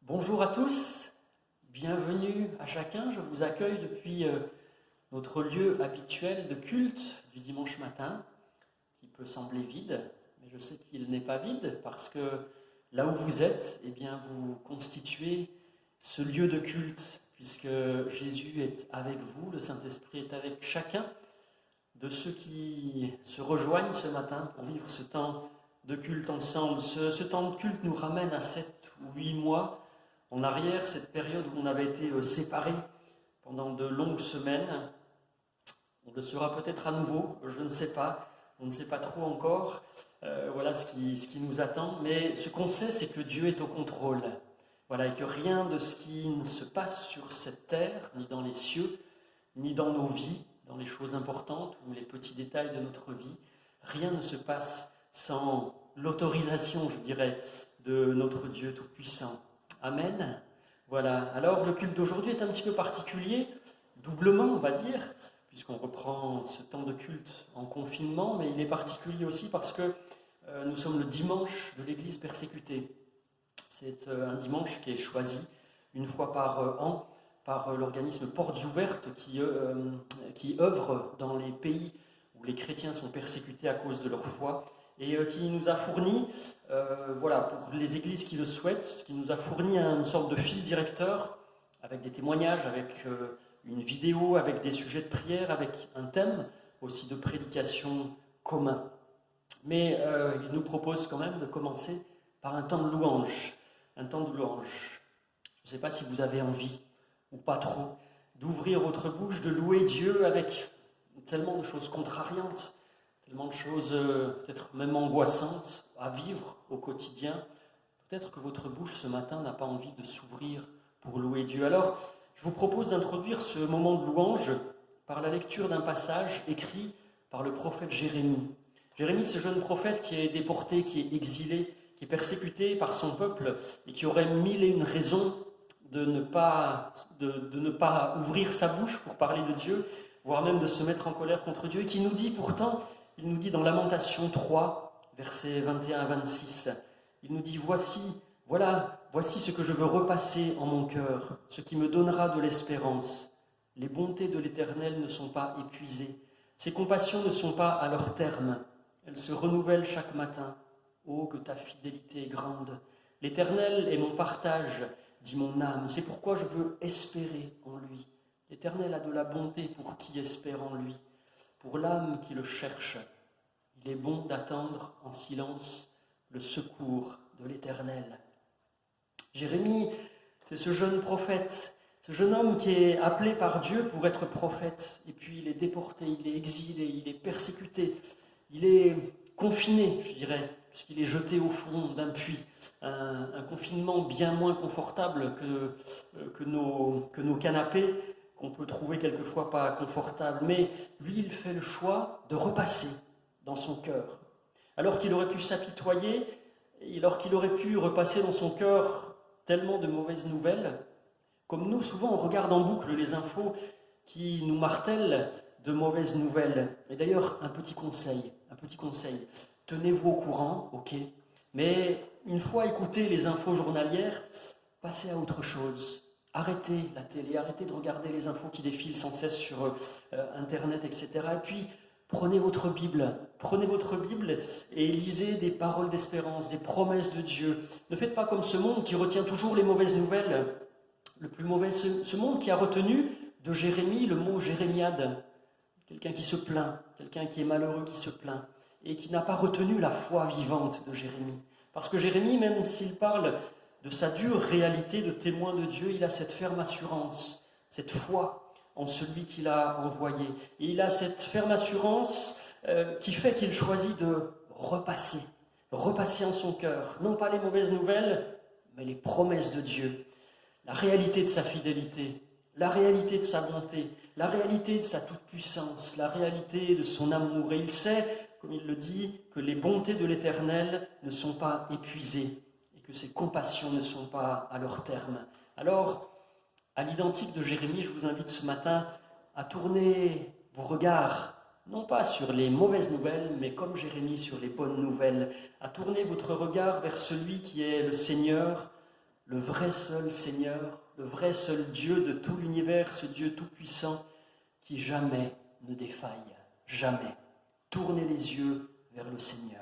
Bonjour à tous, bienvenue à chacun. Je vous accueille depuis notre lieu habituel de culte du dimanche matin, qui peut sembler vide, mais je sais qu'il n'est pas vide parce que là où vous êtes, eh bien, vous constituez ce lieu de culte, puisque Jésus est avec vous, le Saint-Esprit est avec chacun de ceux qui se rejoignent ce matin pour vivre ce temps de culte ensemble. Ce temps de culte nous ramène à 7 ou 8 mois en arrière, cette période où on avait été séparés pendant de longues semaines. On le sera peut-être à nouveau, je ne sais pas, on ne sait pas trop encore. Voilà ce qui nous attend, mais ce qu'on sait, c'est que Dieu est au contrôle. Voilà, et que rien de ce qui ne se passe sur cette terre, ni dans les cieux, ni dans nos vies, dans les choses importantes ou les petits détails de notre vie, rien ne se passe sans l'autorisation, je dirais, de notre Dieu Tout-Puissant. Amen. Voilà. Alors le culte d'aujourd'hui est un petit peu particulier, doublement on va dire, puisqu'on reprend ce temps de culte en confinement, mais il est particulier aussi parce que nous sommes le dimanche de l'Église persécutée. C'est un dimanche qui est choisi une fois par an par l'organisme Portes Ouvertes qui œuvre dans les pays où les chrétiens sont persécutés à cause de leur foi et qui nous a fourni, voilà, pour les églises qui le souhaitent, qui nous a fourni une sorte de fil directeur avec des témoignages, avec une vidéo, avec des sujets de prière, avec un thème aussi de prédication commun. Mais il nous propose quand même de commencer par un temps de louange. Un temps de louange. Je ne sais pas si vous avez envie, ou pas trop, d'ouvrir votre bouche, de louer Dieu avec tellement de choses contrariantes, tellement de choses peut-être même angoissantes à vivre au quotidien. Peut-être que votre bouche ce matin n'a pas envie de s'ouvrir pour louer Dieu. Alors, je vous propose d'introduire ce moment de louange par la lecture d'un passage écrit par le prophète Jérémie. Jérémie, ce jeune prophète qui est déporté, qui est exilé, qui est persécuté par son peuple et qui aurait mille et une raisons de ne pas ouvrir sa bouche pour parler de Dieu, voire même de se mettre en colère contre Dieu, et qui nous dit pourtant, il nous dit dans Lamentation 3, versets 21 à 26, il nous dit « Voici ce que je veux repasser en mon cœur, ce qui me donnera de l'espérance. Les bontés de l'Éternel ne sont pas épuisées, ses compassions ne sont pas à leur terme, elles se renouvellent chaque matin. Oh, que ta fidélité est grande. L'Éternel est mon partage, dit mon âme, c'est pourquoi je veux espérer en lui. L'Éternel a de la bonté pour qui espère en lui, pour l'âme qui le cherche. Il est bon d'attendre en silence le secours de l'Éternel. » Jérémie, c'est ce jeune prophète, ce jeune homme qui est appelé par Dieu pour être prophète, et puis il est déporté, il est exilé, il est persécuté, il est confiné, je dirais, puisqu'il est jeté au fond d'un puits, un confinement bien moins confortable que nos canapés, qu'on peut trouver quelquefois pas confortables. Mais lui, il fait le choix de repasser dans son cœur. Alors qu'il aurait pu s'apitoyer, alors qu'il aurait pu repasser dans son cœur tellement de mauvaises nouvelles, comme nous, souvent, on regarde en boucle les infos qui nous martèlent de mauvaises nouvelles. Et d'ailleurs, un petit conseil, tenez-vous au courant, ok, mais une fois écouté les infos journalières, passez à autre chose. Arrêtez la télé, arrêtez de regarder les infos qui défilent sans cesse sur Internet, etc. Et puis, prenez votre Bible et lisez des paroles d'espérance, des promesses de Dieu. Ne faites pas comme ce monde qui retient toujours les mauvaises nouvelles. Le plus mauvais, ce monde qui a retenu de Jérémie le mot jérémiade. Quelqu'un qui se plaint, quelqu'un qui est malheureux qui se plaint, et qui n'a pas retenu la foi vivante de Jérémie. Parce que Jérémie, même s'il parle de sa dure réalité de témoin de Dieu, il a cette ferme assurance, cette foi en celui qu'il a envoyé. Et il a cette ferme assurance qui fait qu'il choisit de repasser en son cœur, non pas les mauvaises nouvelles, mais les promesses de Dieu, la réalité de sa fidélité, la réalité de sa bonté, la réalité de sa toute-puissance, la réalité de son amour. Et il sait, comme il le dit, que les bontés de l'Éternel ne sont pas épuisées et que ses compassions ne sont pas à leur terme. Alors, à l'identique de Jérémie, je vous invite ce matin à tourner vos regards, non pas sur les mauvaises nouvelles, mais comme Jérémie sur les bonnes nouvelles, à tourner votre regard vers celui qui est le Seigneur le vrai seul Seigneur, le vrai seul Dieu de tout l'univers, ce Dieu tout-puissant qui jamais ne défaille, jamais. Tournez les yeux vers le Seigneur.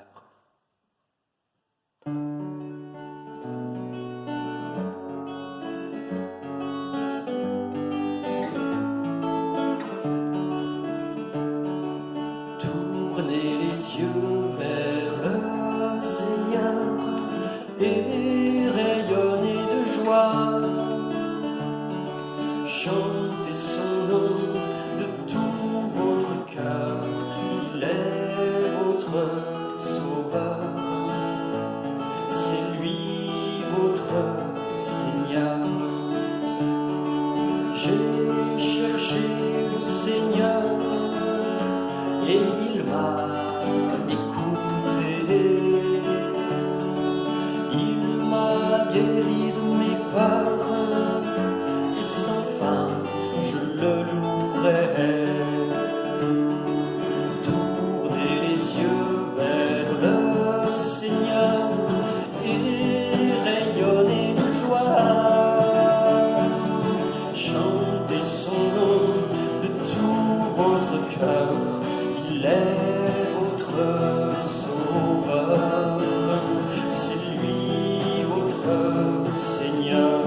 Tournez les yeux vers le Seigneur et rayonnez de joie. Chantez son nom de tout votre cœur, il est votre sauveur, c'est lui votre Seigneur. J'ai cherché le Seigneur et il m'a écouté, il m'a guéri de mes peurs et sans fin je le louerai. Tournez les yeux vers le Seigneur et rayonnez de joie. Chantez son nom de tout votre cœur, il est votre sauveur, c'est lui votre Seigneur.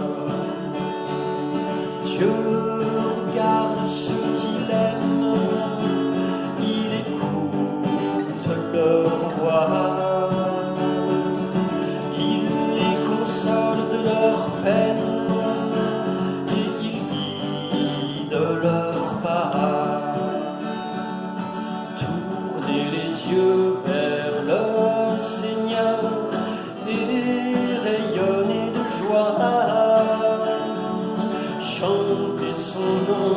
Dieu regarde ceux qu'il aime, il écoute leur voix, il les console de leur peine et il guide leur pas. Tournez les yeux vers le Seigneur et rayonnez de joie. Chantez son nom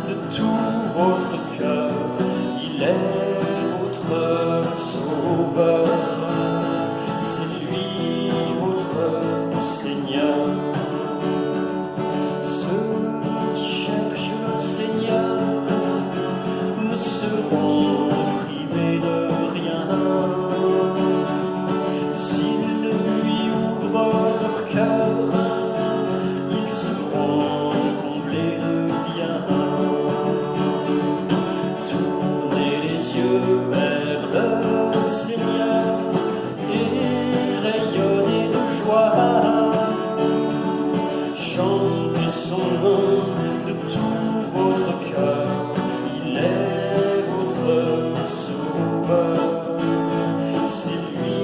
de tout votre cœur, il est votre sauveur, c'est lui votre Seigneur. Ceux qui cherchent le Seigneur ne seront privés de rien. S'ils lui ouvrent leur cœur, ils seront comblés de bien. Tournez les yeux vers le Seigneur et rayonnez de joie. Chantez son nom de tout votre cœur, il est votre sauveur, c'est lui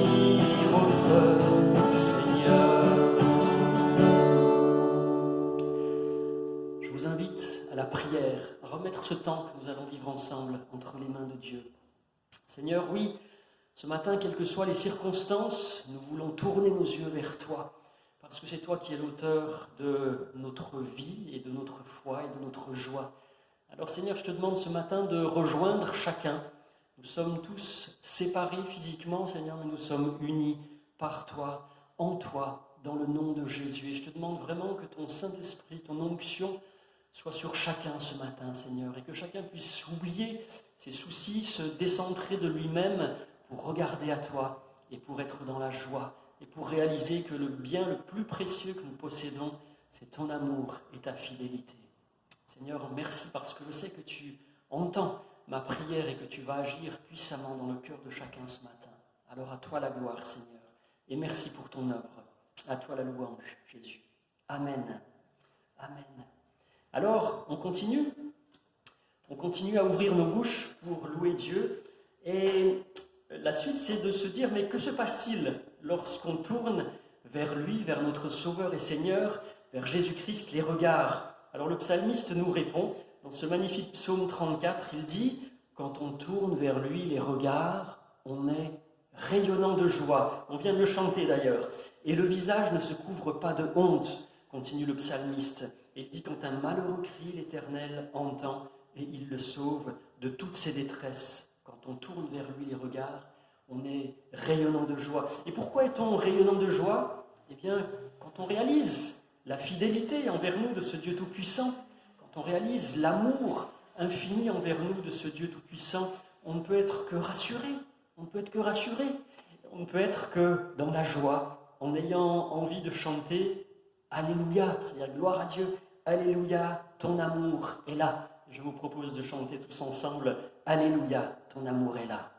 votre Seigneur. Je vous invite à la prière, à remettre ce temps que nous allons vivre ensemble entre les mains de Dieu. Seigneur, oui, ce matin, quelles que soient les circonstances, nous voulons tourner nos yeux vers toi, parce que c'est toi qui es l'auteur de notre vie et de notre foi et de notre joie. Alors Seigneur, je te demande ce matin de rejoindre chacun. Nous sommes tous séparés physiquement, Seigneur, mais nous sommes unis par toi, en toi, dans le nom de Jésus. Et je te demande vraiment que ton Saint-Esprit, ton onction, soit sur chacun ce matin, Seigneur, et que chacun puisse oublier ses soucis, se décentrer de lui-même pour regarder à toi et pour être dans la joie et pour réaliser que le bien le plus précieux que nous possédons, c'est ton amour et ta fidélité. Seigneur, merci parce que je sais que tu entends ma prière et que tu vas agir puissamment dans le cœur de chacun ce matin. Alors à toi la gloire, Seigneur, et merci pour ton œuvre. À toi la louange, Jésus. Amen. Amen. Alors, on continue à ouvrir nos bouches pour louer Dieu. Et la suite, c'est de se dire, mais que se passe-t-il lorsqu'on tourne vers lui, vers notre Sauveur et Seigneur, vers Jésus-Christ, les regards? Alors le psalmiste nous répond, dans ce magnifique psaume 34, il dit, quand on tourne vers lui les regards, on est rayonnant de joie. On vient de le chanter d'ailleurs. Et le visage ne se couvre pas de honte, continue le psalmiste. Et il dit, quand un malheureux crie, l'Éternel entend et il le sauve de toutes ses détresses. Quand on tourne vers lui les regards, on est rayonnant de joie. Et pourquoi est-on rayonnant de joie? Eh bien, quand on réalise la fidélité envers nous de ce Dieu tout-puissant, quand on réalise l'amour infini envers nous de ce Dieu tout-puissant, on ne peut être que rassuré. On ne peut être que rassuré. On ne peut être que dans la joie, en ayant envie de chanter Alléluia, c'est-à-dire gloire à Dieu. Alléluia, ton amour est là. Je vous propose de chanter tous ensemble Alléluia, ton amour est là.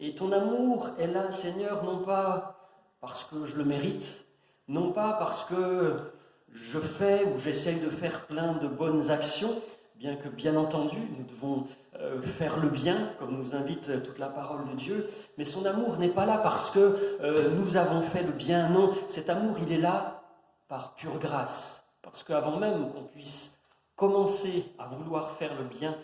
Et ton amour est là, Seigneur, non pas parce que je le mérite, non pas parce que je fais ou j'essaye de faire plein de bonnes actions, bien que, bien entendu, nous devons faire le bien, comme nous invite toute la parole de Dieu, mais son amour n'est pas là parce que nous avons fait le bien, non, cet amour, il est là par pure grâce, parce qu'avant même qu'on puisse commencer à vouloir faire le bien,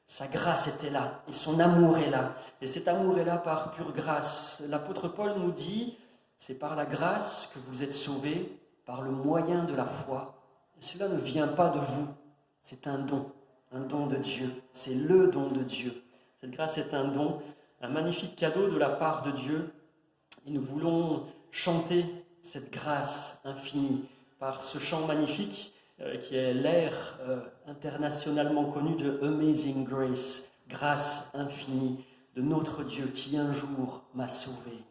sa grâce était là, et son amour est là. Et cet amour est là par pure grâce. L'apôtre Paul nous dit, c'est par la grâce que vous êtes sauvés, par le moyen de la foi. Et cela ne vient pas de vous, c'est un don de Dieu. C'est le don de Dieu. Cette grâce est un don, un magnifique cadeau de la part de Dieu. Et nous voulons chanter cette grâce infinie par ce chant magnifique qui est l'air internationalement connu de Amazing Grace, grâce infinie de notre Dieu qui un jour m'a sauvé.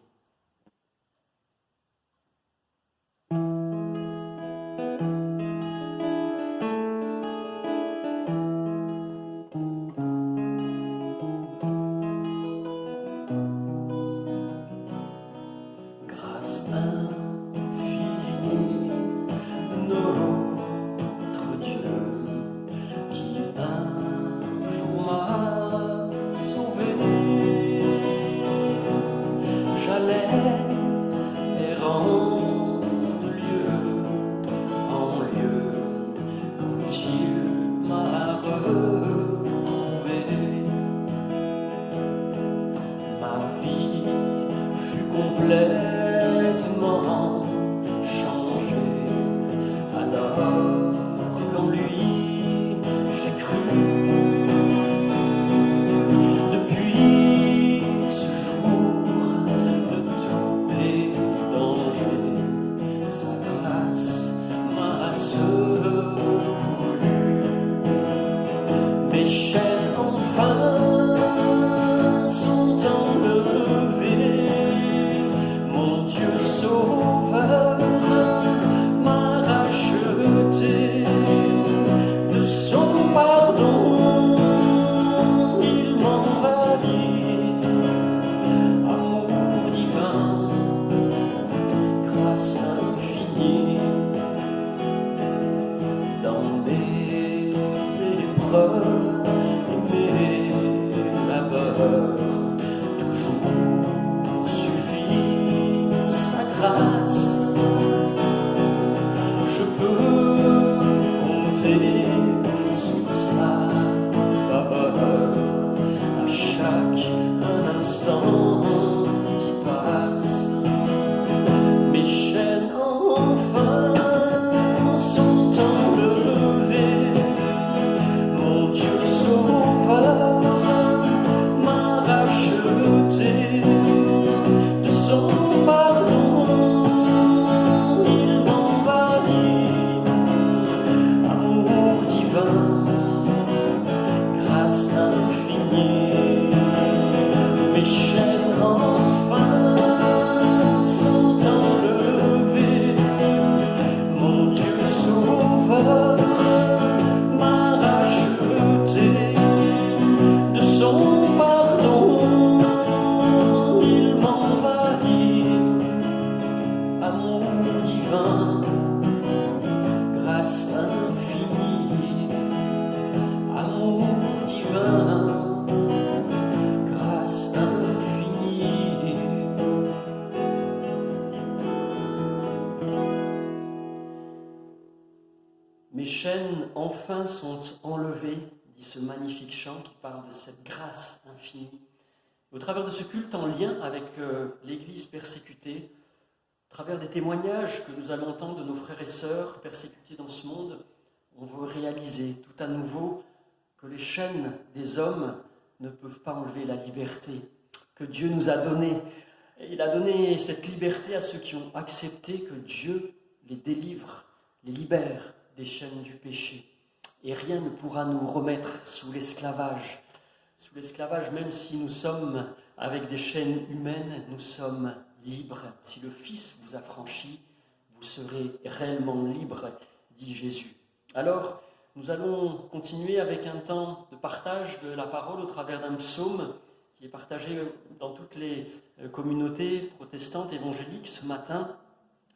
Grâce infinie, notre Dieu, qui un jour m'a sauvé. J'allais errant de lieu en lieu, quand il m'a retrouvé. Ma vie fut complètement changée. Alors qu'en lui j'ai cru, depuis ce jour de tous les dangers, sa grâce m'a secouru. Mes chaînes enfin sont enlevées, enfin sont enlevées, dit ce magnifique chant qui parle de cette grâce infinie. Au travers de ce culte en lien avec l'Église persécutée, au travers des témoignages que nous allons entendre de nos frères et sœurs persécutés dans ce monde, on veut réaliser tout à nouveau que les chaînes des hommes ne peuvent pas enlever la liberté que Dieu nous a donnée. Et il a donné cette liberté à ceux qui ont accepté que Dieu les délivre, les libère des chaînes du péché. Et rien ne pourra nous remettre sous l'esclavage. Sous l'esclavage, même si nous sommes avec des chaînes humaines, nous sommes libres. Si le Fils vous affranchit, vous serez réellement libres, dit Jésus. Alors, nous allons continuer avec un temps de partage de la parole au travers d'un psaume qui est partagé dans toutes les communautés protestantes évangéliques ce matin,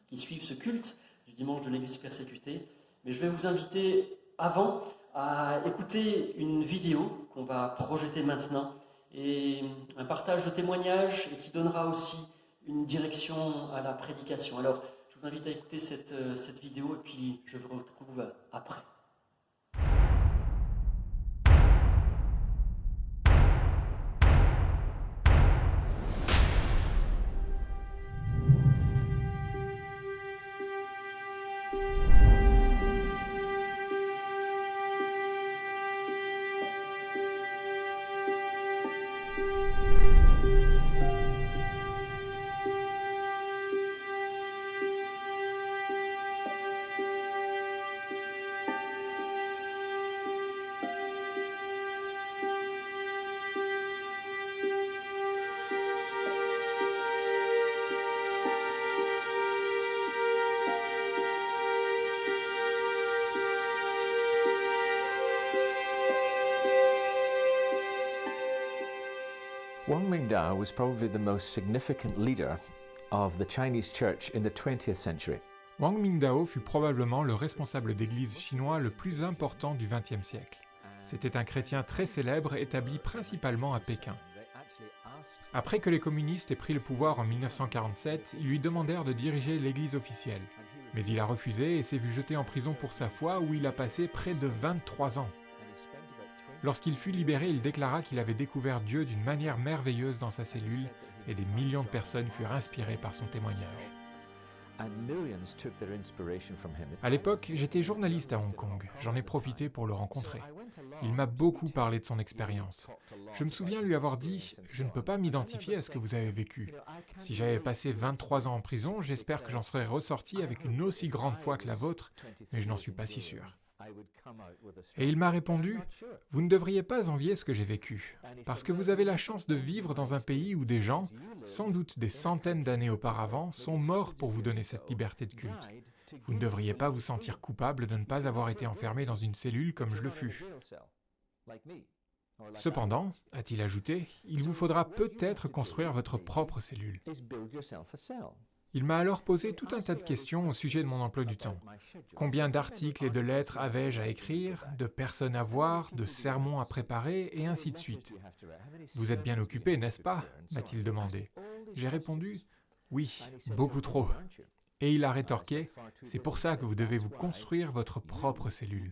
qui suivent ce culte du dimanche de l'Église persécutée. Mais je vais vous inviter avant à écouter une vidéo qu'on va projeter maintenant et un partage de témoignages et qui donnera aussi une direction à la prédication. Alors, je vous invite à écouter cette vidéo et puis je vous retrouve après. Wang Mingdao was probably the most significant leader of the Chinese church in the 20th century. Wang Mingdao fut probablement le responsable d'église chinois le plus important du XXe siècle. C'était un chrétien très célèbre établi principalement à Pékin. Après que les communistes aient pris le pouvoir en 1947, ils lui demandèrent de diriger l'église officielle. Mais il a refusé et s'est vu jeté en prison pour sa foi où il a passé près de 23 ans. Lorsqu'il fut libéré, il déclara qu'il avait découvert Dieu d'une manière merveilleuse dans sa cellule et des millions de personnes furent inspirées par son témoignage. À l'époque, j'étais journaliste à Hong Kong. J'en ai profité pour le rencontrer. Il m'a beaucoup parlé de son expérience. Je me souviens lui avoir dit « Je ne peux pas m'identifier à ce que vous avez vécu. Si j'avais passé 23 ans en prison, j'espère que j'en serais ressorti avec une aussi grande foi que la vôtre, mais je n'en suis pas si sûr. » Et il m'a répondu « Vous ne devriez pas envier ce que j'ai vécu, parce que vous avez la chance de vivre dans un pays où des gens, sans doute des centaines d'années auparavant, sont morts pour vous donner cette liberté de culte. Vous ne devriez pas vous sentir coupable de ne pas avoir été enfermé dans une cellule comme je le fus. Cependant, a-t-il ajouté, il vous faudra peut-être construire votre propre cellule. » Il m'a alors posé tout un tas de questions au sujet de mon emploi du temps. Combien d'articles et de lettres avais-je à écrire, de personnes à voir, de sermons à préparer, et ainsi de suite. « Vous êtes bien occupé, n'est-ce pas » m'a-t-il demandé. J'ai répondu « Oui, beaucoup trop. » Et il a rétorqué « C'est pour ça que vous devez vous construire votre propre cellule. »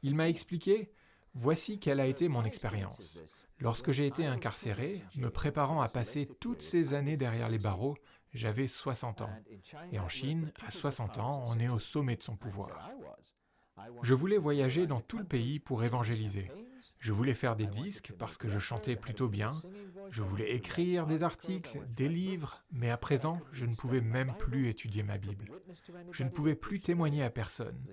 Il m'a expliqué « Voici quelle a été mon expérience. Lorsque j'ai été incarcéré, me préparant à passer toutes ces années derrière les barreaux, j'avais 60 ans. Et en Chine, à 60 ans, on est au sommet de son pouvoir. Je voulais voyager dans tout le pays pour évangéliser. Je voulais faire des disques parce que je chantais plutôt bien. Je voulais écrire des articles, des livres, mais à présent, je ne pouvais même plus étudier ma Bible. Je ne pouvais plus témoigner à personne.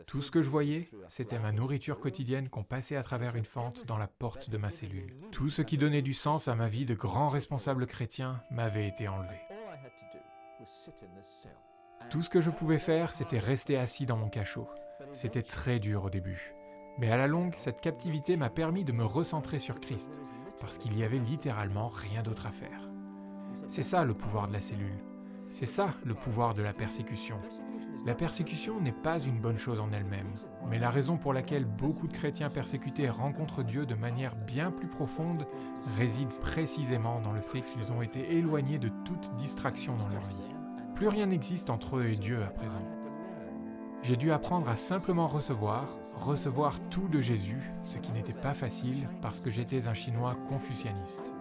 Tout ce que je voyais, c'était ma nourriture quotidienne qu'on passait à travers une fente dans la porte de ma cellule. Tout ce qui donnait du sens à ma vie de grand responsable chrétien m'avait été enlevé. Tout ce que je pouvais faire, c'était rester assis dans mon cachot. C'était très dur au début. Mais à la longue, cette captivité m'a permis de me recentrer sur Christ, parce qu'il y avait littéralement rien d'autre à faire. C'est ça le pouvoir de la cellule. C'est ça le pouvoir de la persécution. La persécution n'est pas une bonne chose en elle-même, mais la raison pour laquelle beaucoup de chrétiens persécutés rencontrent Dieu de manière bien plus profonde réside précisément dans le fait qu'ils ont été éloignés de toute distraction dans leur vie. Plus rien n'existe entre eux et Dieu à présent. J'ai dû apprendre à simplement recevoir tout de Jésus, ce qui n'était pas facile parce que j'étais un Chinois confucianiste.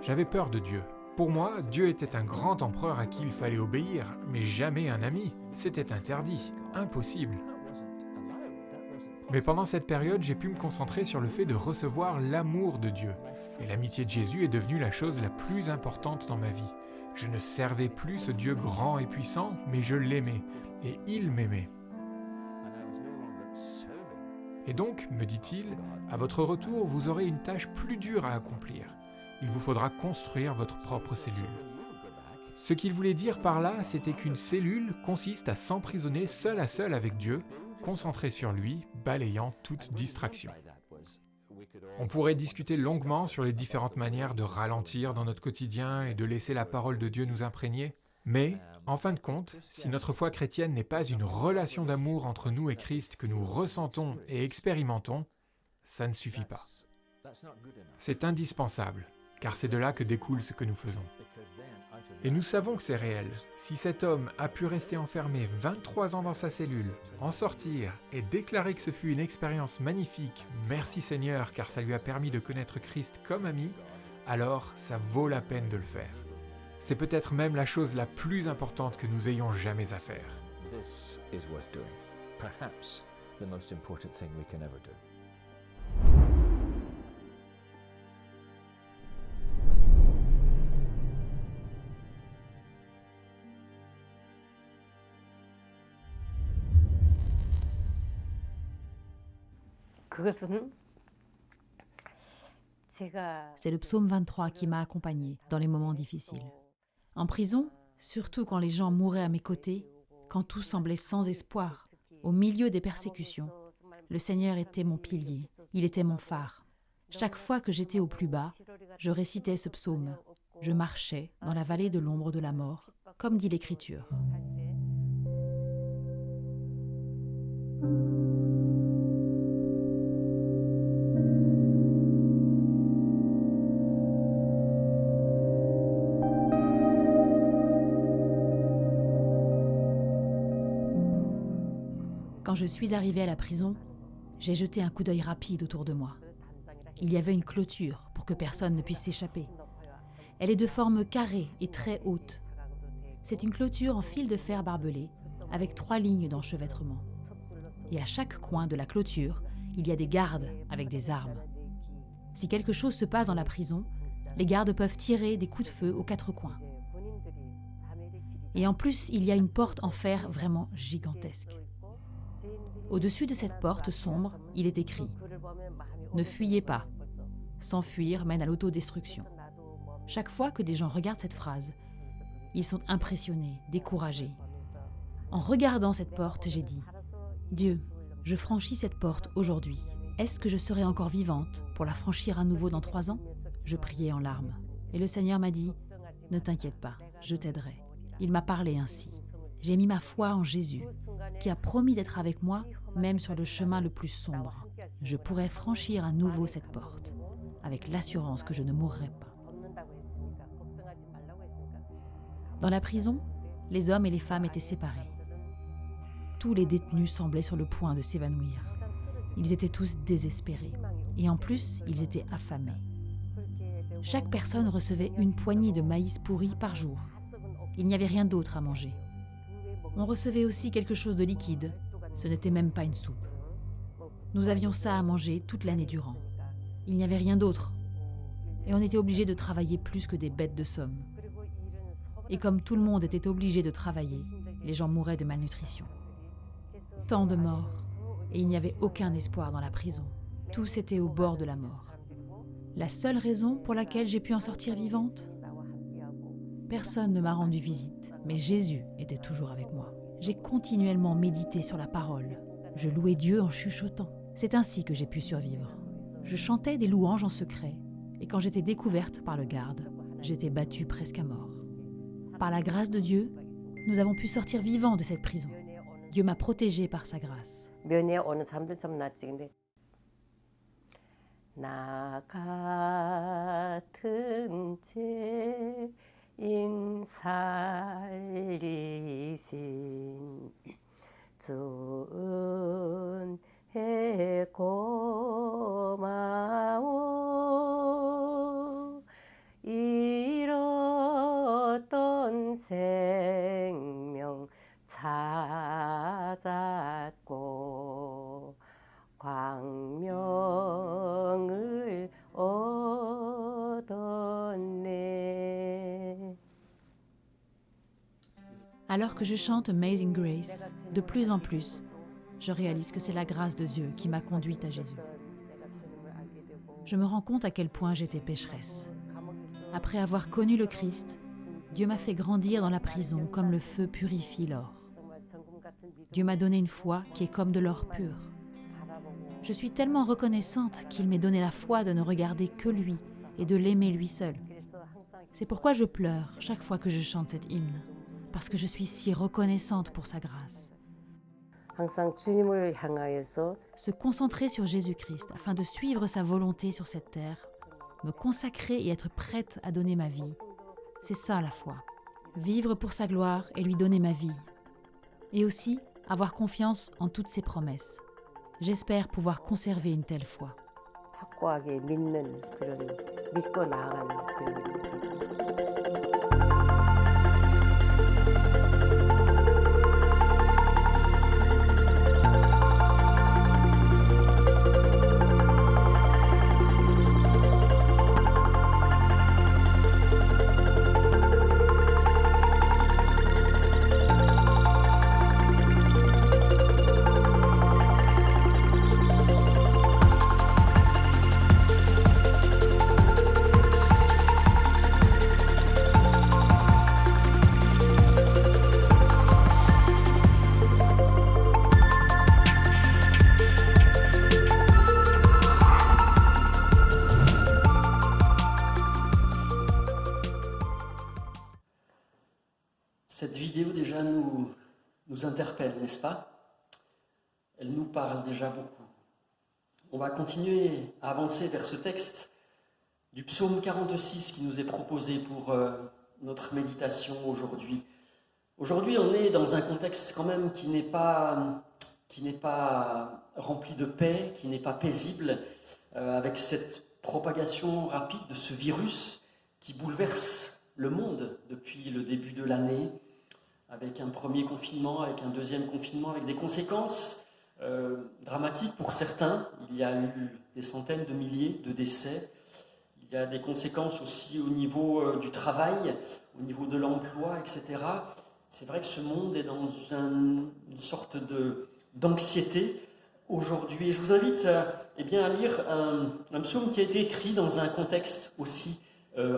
J'avais peur de Dieu. Pour moi, Dieu était un grand empereur à qui il fallait obéir, mais jamais un ami. C'était interdit, impossible. Mais pendant cette période, j'ai pu me concentrer sur le fait de recevoir l'amour de Dieu. Et l'amitié de Jésus est devenue la chose la plus importante dans ma vie. Je ne servais plus ce Dieu grand et puissant, mais je l'aimais, et il m'aimait. Et donc, me dit-il, à votre retour, vous aurez une tâche plus dure à accomplir. Il vous faudra construire votre propre cellule. Ce qu'il voulait dire par là, c'était qu'une cellule consiste à s'emprisonner seul à seul avec Dieu, concentré sur lui, balayant toute distraction. On pourrait discuter longuement sur les différentes manières de ralentir dans notre quotidien et de laisser la parole de Dieu nous imprégner, mais, en fin de compte, si notre foi chrétienne n'est pas une relation d'amour entre nous et Christ que nous ressentons et expérimentons, ça ne suffit pas. C'est indispensable, car c'est de là que découle ce que nous faisons. Et nous savons que c'est réel. Si cet homme a pu rester enfermé 23 ans dans sa cellule, en sortir et déclarer que ce fut une expérience magnifique, merci Seigneur, car ça lui a permis de connaître Christ comme ami, alors ça vaut la peine de le faire. C'est peut-être même la chose la plus importante que nous ayons jamais à faire. This is worth doing. Perhaps the most important thing we can ever do. C'est le psaume 23 qui m'a accompagnée dans les moments difficiles. En prison, surtout quand les gens mouraient à mes côtés, quand tout semblait sans espoir, au milieu des persécutions, le Seigneur était mon pilier, il était mon phare. Chaque fois que j'étais au plus bas, je récitais ce psaume. Je marchais dans la vallée de l'ombre de la mort, comme dit l'Écriture. Quand je suis arrivée à la prison, j'ai jeté un coup d'œil rapide autour de moi. Il y avait une clôture pour que personne ne puisse s'échapper. Elle est de forme carrée et très haute. C'est une clôture en fil de fer barbelé, avec 3 lignes d'enchevêtrement. Et à chaque coin de la clôture, il y a des gardes avec des armes. Si quelque chose se passe dans la prison, les gardes peuvent tirer des coups de feu aux 4 coins. Et en plus, il y a une porte en fer vraiment gigantesque. Au-dessus de cette porte sombre, il est écrit « Ne fuyez pas. S'enfuir mène à l'autodestruction ». Chaque fois que des gens regardent cette phrase, ils sont impressionnés, découragés. En regardant cette porte, j'ai dit « Dieu, je franchis cette porte aujourd'hui. Est-ce que je serai encore vivante pour la franchir à nouveau dans 3 ans ?» Je priais en larmes. Et le Seigneur m'a dit « Ne t'inquiète pas, je t'aiderai. » Il m'a parlé ainsi. J'ai mis ma foi en Jésus, qui a promis d'être avec moi, même sur le chemin le plus sombre. Je pourrais franchir à nouveau cette porte, avec l'assurance que je ne mourrai pas. Dans la prison, les hommes et les femmes étaient séparés. Tous les détenus semblaient sur le point de s'évanouir. Ils étaient tous désespérés, et en plus, ils étaient affamés. Chaque personne recevait une poignée de maïs pourri par jour. Il n'y avait rien d'autre à manger. On recevait aussi quelque chose de liquide. Ce n'était même pas une soupe. Nous avions ça à manger toute l'année durant. Il n'y avait rien d'autre. Et on était obligé de travailler plus que des bêtes de somme. Et comme tout le monde était obligé de travailler, les gens mouraient de malnutrition. Tant de morts, et il n'y avait aucun espoir dans la prison. Tous étaient au bord de la mort. La seule raison pour laquelle j'ai pu en sortir vivante ? Personne ne m'a rendu visite, mais Jésus était toujours avec moi. J'ai continuellement médité sur la parole. Je louais Dieu en chuchotant. C'est ainsi que j'ai pu survivre. Je chantais des louanges en secret, et quand j'étais découverte par le garde, j'étais battue presque à mort. Par la grâce de Dieu, nous avons pu sortir vivants de cette prison. Dieu m'a protégée par sa grâce. 나 같은 죄인 살리신 주은혜 고마워 잃었던 생명 찾았고 광명을 얻었네. Alors que je chante Amazing Grace, de plus en plus, je réalise que c'est la grâce de Dieu qui m'a conduite à Jésus. Je me rends compte à quel point j'étais pécheresse. Après avoir connu le Christ, Dieu m'a fait grandir dans la prison comme le feu purifie l'or. Dieu m'a donné une foi qui est comme de l'or pur. Je suis tellement reconnaissante qu'il m'ait donné la foi de ne regarder que lui et de l'aimer lui seul. C'est pourquoi je pleure chaque fois que je chante cet hymne, parce que je suis si reconnaissante pour sa grâce. Se concentrer sur Jésus-Christ afin de suivre sa volonté sur cette terre, me consacrer et être prête à donner ma vie, c'est ça la foi. Vivre pour sa gloire et lui donner ma vie. Et aussi avoir confiance en toutes ses promesses. J'espère pouvoir conserver une telle foi. 확고하게 믿고 나아가는 그런 Cette vidéo déjà nous interpelle, n'est-ce pas? Elle nous parle déjà beaucoup. On va continuer à avancer vers ce texte du psaume 46 qui nous est proposé pour notre méditation aujourd'hui. Aujourd'hui, on est dans un contexte quand même qui n'est pas rempli de paix, qui n'est pas paisible, avec cette propagation rapide de ce virus qui bouleverse le monde depuis le début de l'année, avec un premier confinement, avec un deuxième confinement, avec des conséquences dramatiques pour certains. Il y a eu des centaines de milliers de décès. Il y a des conséquences aussi au niveau du travail, au niveau de l'emploi, etc. C'est vrai que ce monde est dans une sorte d'anxiété aujourd'hui. Et je vous invite à lire un psaume qui a été écrit dans un contexte aussi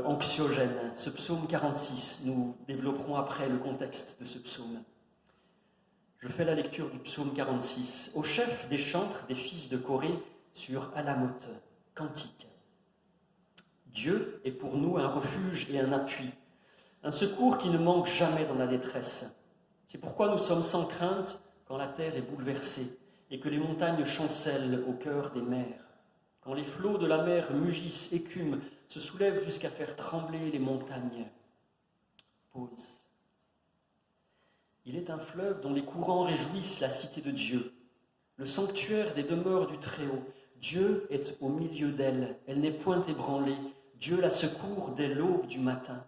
anxiogène. Ce psaume 46, nous développerons après le contexte de ce psaume. Je fais la lecture du psaume 46. Au chef des chantres des fils de Corée sur Alamoth, cantique. Dieu est pour nous un refuge et un appui, un secours qui ne manque jamais dans la détresse. C'est pourquoi nous sommes sans crainte quand la terre est bouleversée et que les montagnes chancellent au cœur des mers. Quand les flots de la mer mugissent, écument, se soulèvent jusqu'à faire trembler les montagnes. Pause. Il est un fleuve dont les courants réjouissent la cité de Dieu, le sanctuaire des demeures du Très-Haut. Dieu est au milieu d'elle, elle n'est point ébranlée. Dieu la secourt dès l'aube du matin.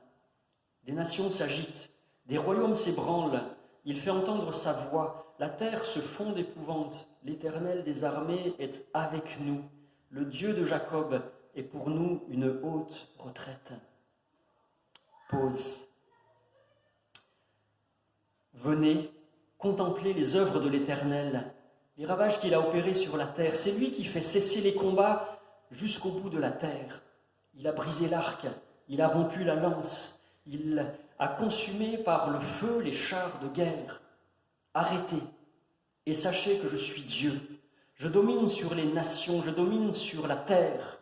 Des nations s'agitent, des royaumes s'ébranlent, il fait entendre sa voix, la terre se fond d'épouvante, l'Éternel des armées est avec nous, le Dieu de Jacob est pour nous une haute retraite. Pause. Venez, contemplez les œuvres de l'Éternel, les ravages qu'il a opérés sur la terre. C'est lui qui fait cesser les combats jusqu'au bout de la terre. Il a brisé l'arc, il a rompu la lance, il a consumé par le feu les chars de guerre. Arrêtez et sachez que je suis Dieu. Je domine sur les nations, je domine sur la terre.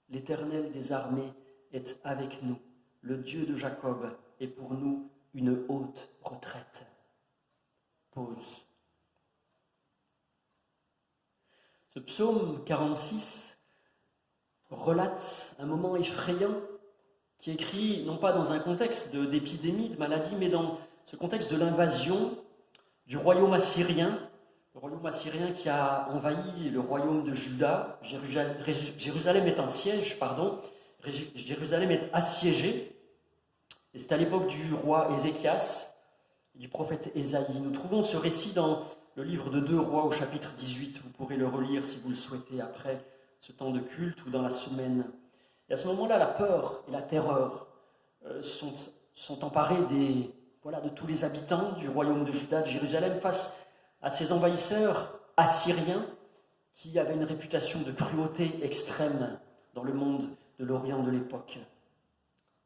L'Éternel des armées est avec nous. Le Dieu de Jacob est pour nous une haute retraite. Pause. Ce psaume 46 relate un moment effrayant qui est écrit non pas dans un contexte d'épidémie, de maladie, mais dans ce contexte de l'invasion du royaume assyrien. Le royaume assyrien qui a envahi le royaume de Juda. Jérusalem est en siège, Jérusalem est assiégée. Et c'est à l'époque du roi Ézéchias et du prophète Ésaïe. Nous trouvons ce récit dans le livre de 2 Rois au chapitre 18. Vous pourrez le relire si vous le souhaitez après ce temps de culte ou dans la semaine. Et à ce moment-là, la peur et la terreur sont emparées de tous les habitants du royaume de Juda, de Jérusalem, face à ces envahisseurs assyriens qui avaient une réputation de cruauté extrême dans le monde de l'Orient de l'époque.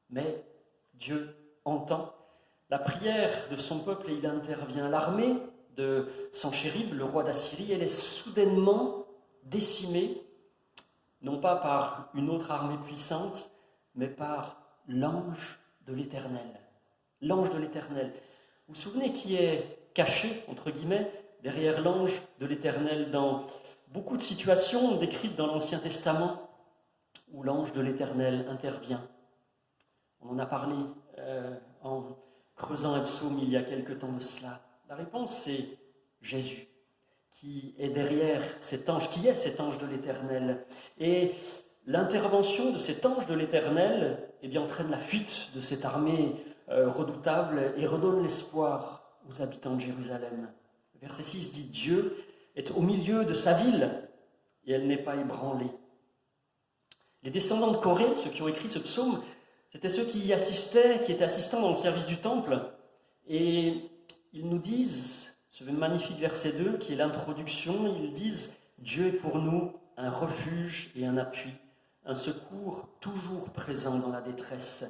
Mais Dieu entend la prière de son peuple et il intervient. L'armée de Sanchérib, le roi d'Assyrie, elle est soudainement décimée, non pas par une autre armée puissante, mais par l'ange de l'Éternel. L'ange de l'Éternel. Vous vous souvenez qui est caché, entre guillemets, derrière l'ange de l'Éternel dans beaucoup de situations décrites dans l'Ancien Testament où l'ange de l'Éternel intervient. On en a parlé en creusant un psaume il y a quelque temps de cela. La réponse, c'est Jésus, qui est derrière cet ange, qui est cet ange de l'Éternel. Et l'intervention de cet ange de l'Éternel entraîne la fuite de cette armée redoutable et redonne l'espoir aux habitants de Jérusalem. Verset 6 dit « Dieu est au milieu de sa ville et elle n'est pas ébranlée ». Les descendants de Corée, ceux qui ont écrit ce psaume, c'était ceux qui étaient assistants dans le service du temple. Et ils nous disent, ce magnifique verset 2 qui est l'introduction, ils disent « Dieu est pour nous un refuge et un appui, un secours toujours présent dans la détresse ».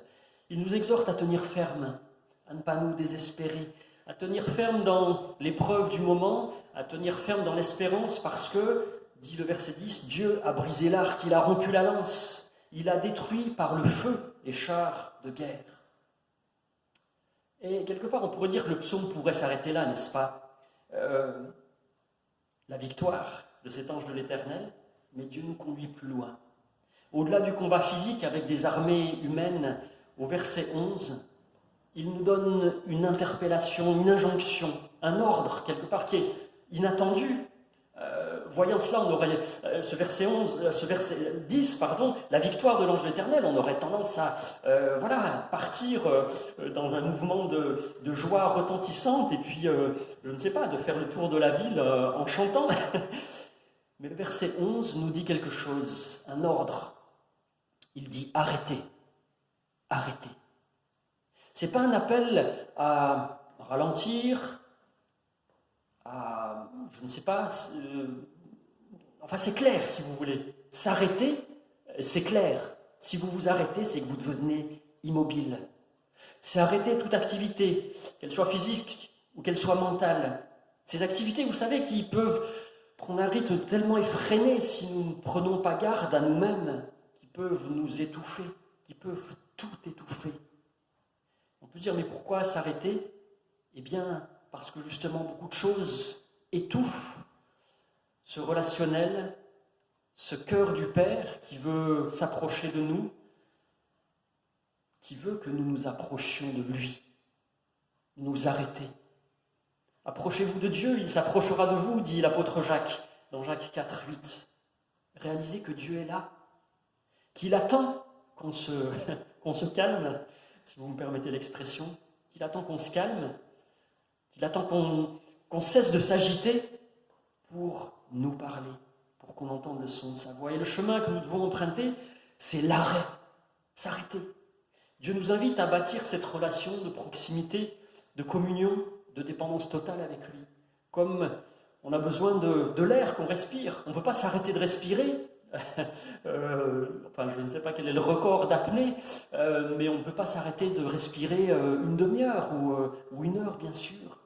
Il nous exhorte à tenir ferme, à ne pas nous désespérer, à tenir ferme dans l'épreuve du moment, à tenir ferme dans l'espérance parce que, dit le verset 10, Dieu a brisé l'arc, il a rompu la lance, il a détruit par le feu les chars de guerre. Et quelque part, on pourrait dire que le psaume pourrait s'arrêter là, n'est-ce pas ? La victoire de cet ange de l'Éternel, mais Dieu nous conduit plus loin. Au-delà du combat physique avec des armées humaines, au verset 11, il nous donne une interpellation, une injonction, un ordre, quelque part, qui est inattendu. Voyant cela, on aurait, ce verset 10, la victoire de l'ange de l'Éternel, on aurait tendance à partir dans un mouvement de joie retentissante, et puis, je ne sais pas, de faire le tour de la ville en chantant. Mais le verset 11 nous dit quelque chose, un ordre. Il dit « arrêtez, arrêtez ». Ce n'est pas un appel à ralentir, à, je ne sais pas, c'est clair si vous voulez. S'arrêter, c'est clair. Si vous vous arrêtez, c'est que vous devenez immobile. C'est arrêter toute activité, qu'elle soit physique ou qu'elle soit mentale. Ces activités, vous savez, qui peuvent prendre un rythme tellement effréné si nous ne prenons pas garde à nous-mêmes, qui peuvent nous étouffer, qui peuvent tout étouffer. On peut dire, mais pourquoi s'arrêter ? Eh bien, parce que justement, beaucoup de choses étouffent ce relationnel, ce cœur du Père qui veut s'approcher de nous, qui veut que nous nous approchions de lui, nous arrêter. Approchez-vous de Dieu, il s'approchera de vous, dit l'apôtre Jacques, dans Jacques 4, 8. Réalisez que Dieu est là, qu'il attend qu'on se calme, si vous me permettez l'expression, qu'il attend qu'on se calme, qu'il attend qu'on cesse de s'agiter pour nous parler, pour qu'on entende le son de sa voix. Et le chemin que nous devons emprunter, c'est l'arrêt, s'arrêter. Dieu nous invite à bâtir cette relation de proximité, de communion, de dépendance totale avec lui. Comme on a besoin de l'air qu'on respire, on ne peut pas s'arrêter de respirer. Je ne sais pas quel est le record d'apnée, mais on ne peut pas s'arrêter de respirer une demi-heure ou une heure, bien sûr.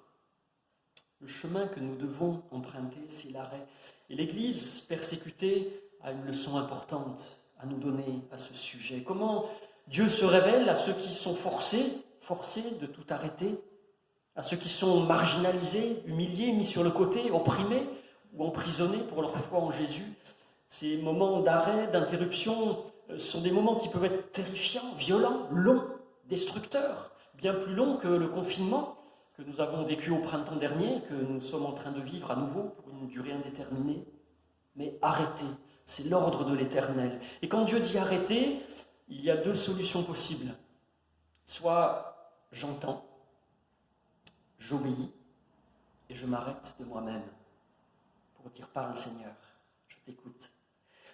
Le chemin que nous devons emprunter, c'est l'arrêt. Et l'Église persécutée a une leçon importante à nous donner à ce sujet. Comment Dieu se révèle à ceux qui sont forcés de tout arrêter, à ceux qui sont marginalisés, humiliés, mis sur le côté, opprimés ou emprisonnés pour leur foi en Jésus. Ces moments d'arrêt, d'interruption, sont des moments qui peuvent être terrifiants, violents, longs, destructeurs, bien plus longs que le confinement, que nous avons vécu au printemps dernier, que nous sommes en train de vivre à nouveau pour une durée indéterminée. Mais arrêtez, c'est l'ordre de l'Éternel. Et quand Dieu dit arrêter, il y a deux solutions possibles. Soit j'entends, j'obéis, et je m'arrête de moi-même pour dire parle Seigneur, je t'écoute.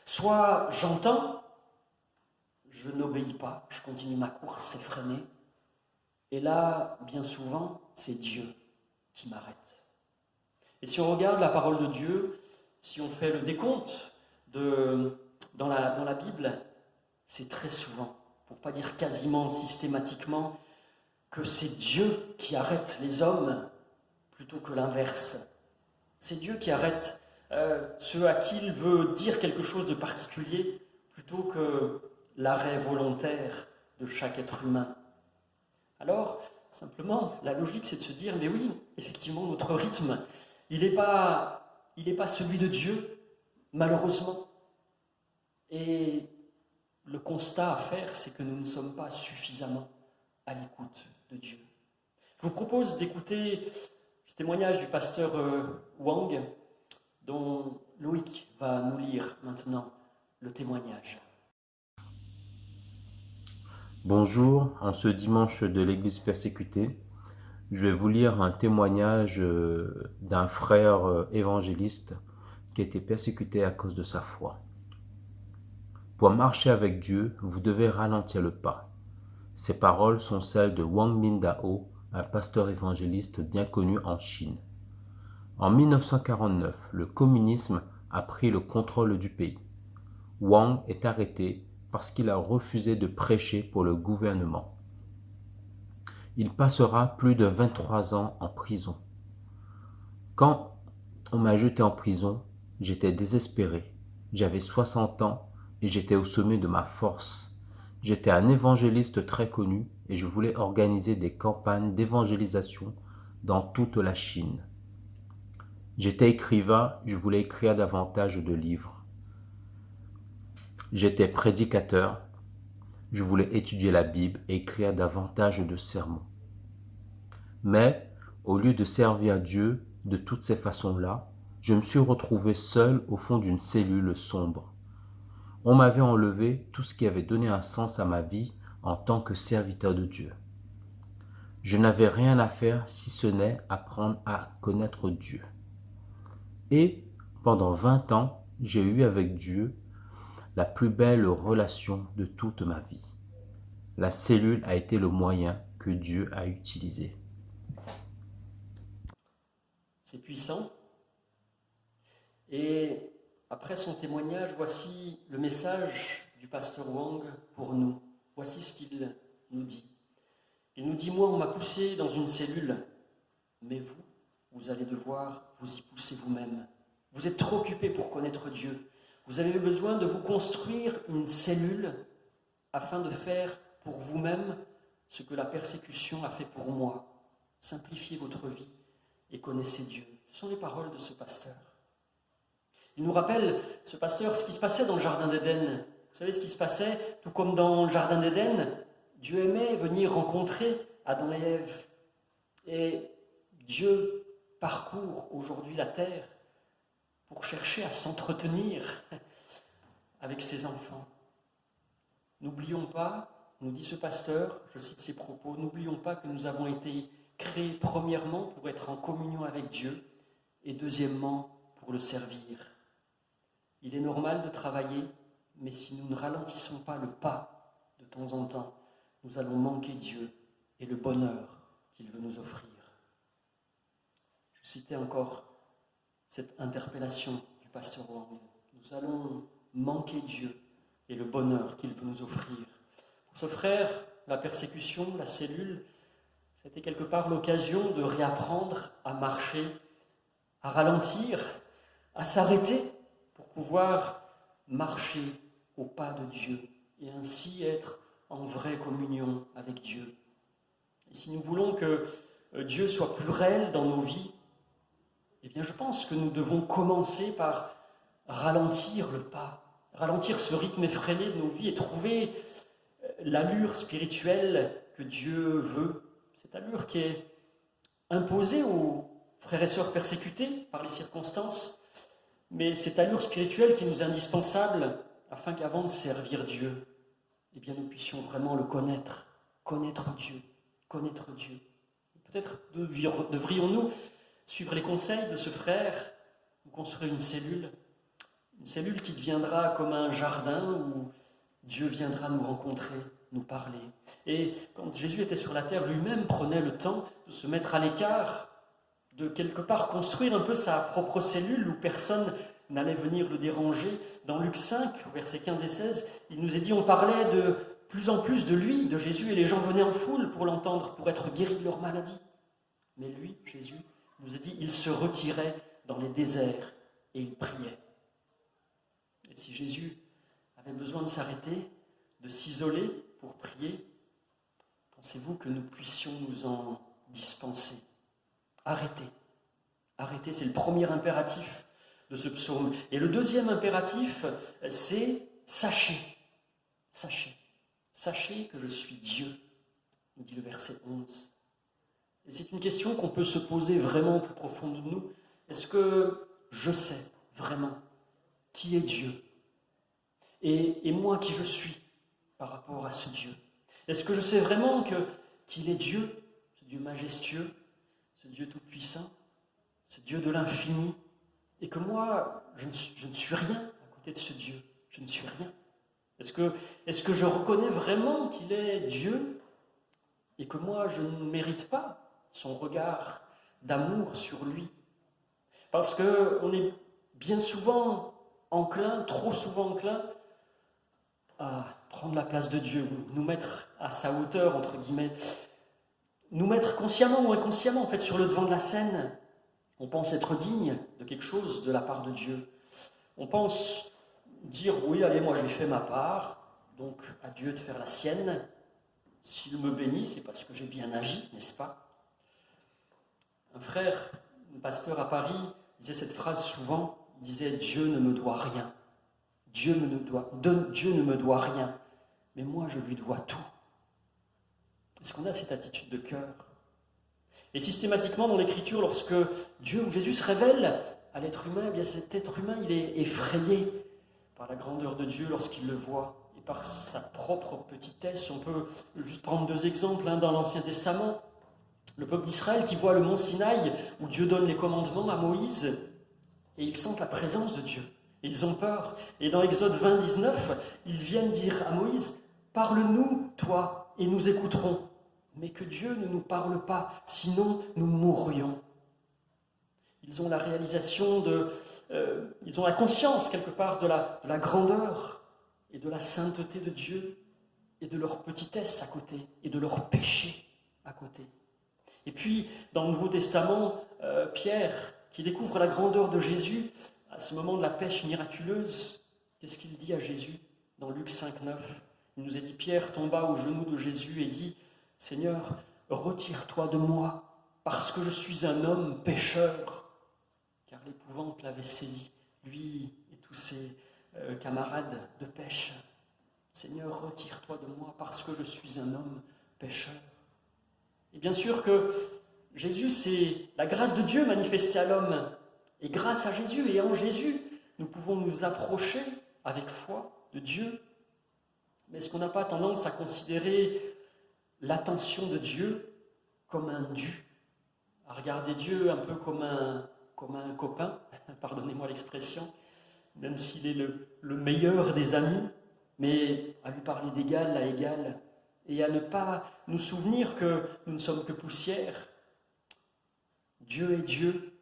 Soit j'entends, je n'obéis pas, je continue ma course effrénée, et là, bien souvent, c'est Dieu qui m'arrête. Et si on regarde la parole de Dieu, si on fait le décompte dans la Bible, c'est très souvent, pour ne pas dire quasiment systématiquement, que c'est Dieu qui arrête les hommes plutôt que l'inverse. C'est Dieu qui arrête ceux à qui il veut dire quelque chose de particulier plutôt que l'arrêt volontaire de chaque être humain. Alors, simplement, la logique, c'est de se dire, mais oui, effectivement, notre rythme, il n'est pas celui de Dieu, malheureusement. Et le constat à faire, c'est que nous ne sommes pas suffisamment à l'écoute de Dieu. Je vous propose d'écouter ce témoignage du pasteur Wang, dont Loïc va nous lire maintenant le témoignage. Bonjour, en ce dimanche de l'Église persécutée, je vais vous lire un témoignage d'un frère évangéliste qui a été persécuté à cause de sa foi. Pour marcher avec Dieu, vous devez ralentir le pas. Ces paroles sont celles de Wang Mindao, un pasteur évangéliste bien connu en Chine. En 1949, le communisme a pris le contrôle du pays. Wang est arrêté parce qu'il a refusé de prêcher pour le gouvernement. Il passera plus de 23 ans en prison. Quand on m'a jeté en prison, j'étais désespéré. J'avais 60 ans et j'étais au sommet de ma force. J'étais un évangéliste très connu et je voulais organiser des campagnes d'évangélisation dans toute la Chine. J'étais écrivain, je voulais écrire davantage de livres. J'étais prédicateur, je voulais étudier la Bible et écrire davantage de sermons. Mais, au lieu de servir Dieu de toutes ces façons-là, je me suis retrouvé seul au fond d'une cellule sombre. On m'avait enlevé tout ce qui avait donné un sens à ma vie en tant que serviteur de Dieu. Je n'avais rien à faire si ce n'est apprendre à connaître Dieu. Et pendant 20 ans, j'ai eu avec Dieu la plus belle relation de toute ma vie. La cellule a été le moyen que Dieu a utilisé. C'est puissant. Et après son témoignage, voici le message du pasteur Wang pour nous. Voici ce qu'il nous dit. Il nous dit, moi, on m'a poussé dans une cellule, mais vous allez devoir vous y pousser vous-même. Vous êtes trop occupé pour connaître Dieu. Vous avez besoin de vous construire une cellule afin de faire pour vous-même ce que la persécution a fait pour moi. Simplifiez votre vie et connaissez Dieu. Ce sont les paroles de ce pasteur. Il nous rappelle, ce pasteur, ce qui se passait dans le Jardin d'Éden. Vous savez ce qui se passait? Tout comme dans le Jardin d'Éden, Dieu aimait venir rencontrer Adam et Ève. Et Dieu parcourt aujourd'hui la terre pour chercher à s'entretenir avec ses enfants. N'oublions pas, nous dit ce pasteur, je cite ses propos, n'oublions pas que nous avons été créés premièrement pour être en communion avec Dieu et deuxièmement pour le servir. Il est normal de travailler, mais si nous ne ralentissons pas le pas de temps en temps, nous allons manquer Dieu et le bonheur qu'il veut nous offrir. Je citais encore cette interpellation du pasteur Wang. Nous allons manquer Dieu et le bonheur qu'il veut nous offrir. Pour ce frère, la persécution, la cellule, c'était quelque part l'occasion de réapprendre à marcher, à ralentir, à s'arrêter pour pouvoir marcher au pas de Dieu et ainsi être en vraie communion avec Dieu. Et si nous voulons que Dieu soit plus réel dans nos vies, eh bien je pense que nous devons commencer par ralentir le pas, ralentir ce rythme effréné de nos vies et trouver l'allure spirituelle que Dieu veut, cette allure qui est imposé aux frères et sœurs persécutés par les circonstances, mais cette allure spirituelle qui nous est indispensable afin qu'avant de servir Dieu, eh bien nous puissions vraiment le connaître, connaître Dieu. Peut-être devrions-nous suivre les conseils de ce frère, construire une cellule qui deviendra comme un jardin où Dieu viendra nous rencontrer, nous parler. Et quand Jésus était sur la terre, lui-même prenait le temps de se mettre à l'écart, de quelque part construire un peu sa propre cellule où personne n'allait venir le déranger. Dans Luc 5, versets 15 et 16, il nous est dit, on parlait de plus en plus de lui, de Jésus, et les gens venaient en foule pour l'entendre, pour être guéris de leur maladie. Mais lui, Jésus, nous a dit, il se retirait dans les déserts et il priait. Et si Jésus avait besoin de s'arrêter, de s'isoler pour prier, pensez-vous que nous puissions nous en dispenser? Arrêtez, c'est le premier impératif de ce psaume. Et le deuxième impératif, c'est sachez que je suis Dieu, nous dit le verset 11. Et c'est une question qu'on peut se poser vraiment plus profond de nous. Est-ce que je sais vraiment qui est Dieu? Et moi qui je suis par rapport à ce Dieu? Est-ce que je sais vraiment qu'il est Dieu, ce Dieu majestueux, ce Dieu tout-puissant, ce Dieu de l'infini, et que moi, je ne suis rien à côté de ce Dieu, je ne suis rien? Est-ce que je reconnais vraiment qu'il est Dieu, et que moi, je ne mérite pas son regard d'amour sur lui? Parce qu'on est bien souvent enclin, trop souvent enclin, à prendre la place de Dieu, ou nous mettre à sa hauteur, entre guillemets, nous mettre consciemment ou inconsciemment, en fait, sur le devant de la scène. On pense être digne de quelque chose de la part de Dieu. On pense dire, oui, allez, moi j'ai fait ma part, donc à Dieu de faire la sienne. S'il me bénit, c'est parce que j'ai bien agi, n'est-ce pas? Un frère, un pasteur à Paris, disait cette phrase souvent, il disait, Dieu ne me doit rien. Dieu ne me doit rien, mais moi je lui dois tout. Est-ce qu'on a cette attitude de cœur? Et systématiquement dans l'Écriture, lorsque Dieu ou Jésus se révèle à l'être humain, eh bien cet être humain, il est effrayé par la grandeur de Dieu lorsqu'il le voit, et par sa propre petitesse. On peut juste prendre deux exemples, dans l'Ancien Testament. Le peuple d'Israël qui voit le mont Sinaï, où Dieu donne les commandements à Moïse, et ils sentent la présence de Dieu. Et ils ont peur. Et dans Exode 20, 19, ils viennent dire à Moïse, « Parle-nous, toi, et nous écouterons. » Mais que Dieu ne nous parle pas, sinon nous mourrions. Ils ont la réalisation ils ont la conscience quelque part de la grandeur et de la sainteté de Dieu et de leur petitesse à côté et de leur péché à côté. Et puis, dans le Nouveau Testament, Pierre, qui découvre la grandeur de Jésus, à ce moment de la pêche miraculeuse, qu'est-ce qu'il dit à Jésus dans Luc 5, 9? Il nous a dit, Pierre tomba aux genoux de Jésus et dit, « Seigneur, retire-toi de moi, parce que je suis un homme pécheur. » Car l'épouvante l'avait saisi, lui et tous ses camarades de pêche. « Seigneur, retire-toi de moi, parce que je suis un homme pécheur. » Et bien sûr que Jésus, c'est la grâce de Dieu manifestée à l'homme. Et grâce à Jésus et en Jésus, nous pouvons nous approcher avec foi de Dieu. Mais est-ce qu'on n'a pas tendance à considérer l'attention de Dieu comme un dû, à regarder Dieu un peu comme un copain, pardonnez-moi l'expression, même s'il est le meilleur des amis, mais à lui parler d'égal à égal, et à ne pas nous souvenir que nous ne sommes que poussière. Dieu est Dieu,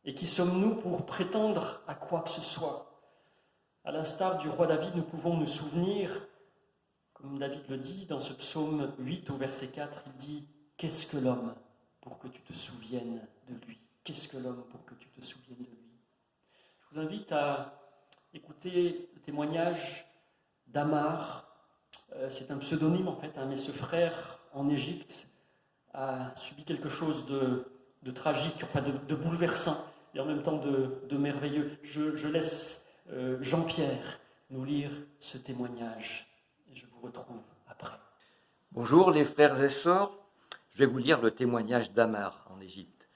et qui sommes-nous pour prétendre à quoi que ce soit? À l'instar du roi David, nous pouvons nous souvenir, comme David le dit dans ce psaume 8 au verset 4, il dit « Qu'est-ce que l'homme pour que tu te souviennes de lui? Qu'est-ce que l'homme pour que tu te souviennes de lui ?» Je vous invite à écouter le témoignage d'Amar. C'est un pseudonyme en fait, mais ce frère en Égypte a subi quelque chose de tragique, enfin de bouleversant et en même temps de merveilleux. Je laisse Jean-Pierre nous lire ce témoignage et je vous retrouve après. Bonjour les frères et sœurs, je vais vous lire le témoignage d'Amar en Égypte.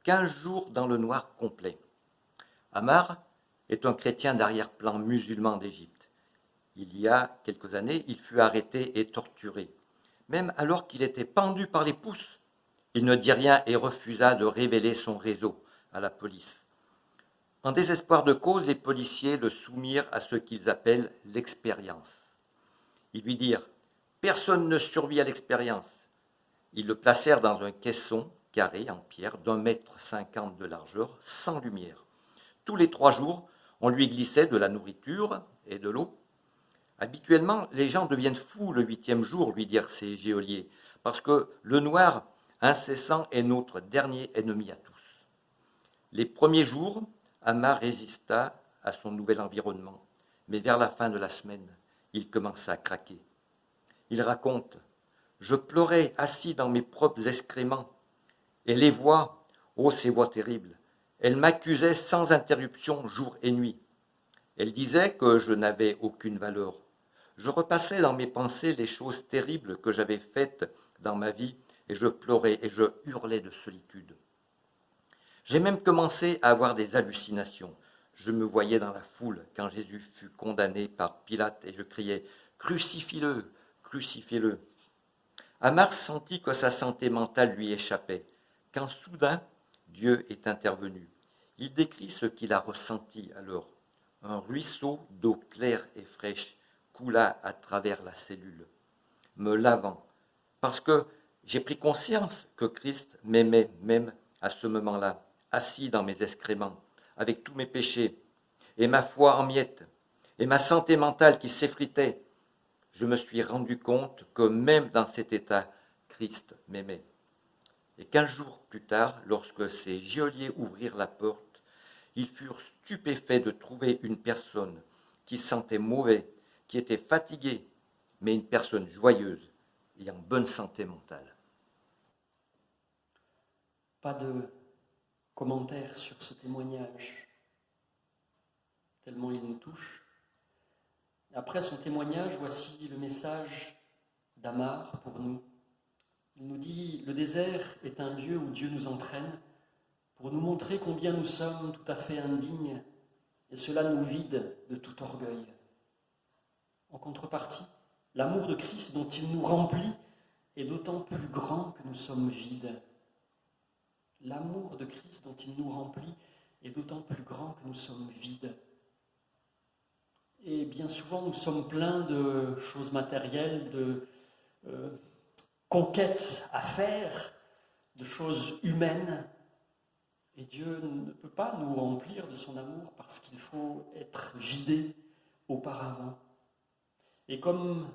15 jours dans le noir complet. Ammar est un chrétien d'arrière-plan musulman d'Égypte. Il y a quelques années, il fut arrêté et torturé. Même alors qu'il était pendu par les pouces, il ne dit rien et refusa de révéler son réseau à la police. En désespoir de cause, les policiers le soumirent à ce qu'ils appellent l'expérience. Ils lui dirent « Personne ne survit à l'expérience ». Ils le placèrent dans un caisson carré en pierre d'1,50 m de largeur, sans lumière. Tous les 3 jours, on lui glissait de la nourriture et de l'eau. Habituellement, les gens deviennent fous le 8e jour, lui dirent ces geôliers, parce que le noir incessant est notre dernier ennemi à tous. Les premiers jours, Ammar résista à son nouvel environnement, mais vers la fin de la semaine, il commença à craquer. Il raconte « Je pleurais assis dans mes propres excréments, et les voix, oh ces voix terribles, elles m'accusaient sans interruption jour et nuit. Elles disaient que je n'avais aucune valeur. Je repassais dans mes pensées les choses terribles que j'avais faites dans ma vie, et je pleurais et je hurlais de solitude. J'ai même commencé à avoir des hallucinations. Je me voyais dans la foule quand Jésus fut condamné par Pilate et je criais « Crucifie-le, crucifiez-le ». Ammar sentit que sa santé mentale lui échappait, quand soudain Dieu est intervenu. Il décrit ce qu'il a ressenti alors. Un ruisseau d'eau claire et fraîche coula à travers la cellule, me lavant, parce que j'ai pris conscience que Christ m'aimait même à ce moment-là, assis dans mes excréments, avec tous mes péchés, et ma foi en miettes, et ma santé mentale qui s'effritait. Je me suis rendu compte que même dans cet état, Christ m'aimait. Et 15 jours plus tard, lorsque ces geôliers ouvrirent la porte, ils furent stupéfaits de trouver une personne qui sentait mauvais, qui était fatiguée, mais une personne joyeuse et en bonne santé mentale. Pas de commentaires sur ce témoignage, tellement il nous touche. Après son témoignage, voici le message d'Ammar pour nous. Il nous dit « Le désert est un lieu où Dieu nous entraîne pour nous montrer combien nous sommes tout à fait indignes et cela nous vide de tout orgueil. En contrepartie, l'amour de Christ dont il nous remplit est d'autant plus grand que nous sommes vides. L'amour de Christ dont il nous remplit est d'autant plus grand que nous sommes vides. Et bien souvent, nous sommes pleins de choses matérielles, de conquêtes à faire, de choses humaines. Et Dieu ne peut pas nous remplir de son amour parce qu'il faut être vidé auparavant. Et comme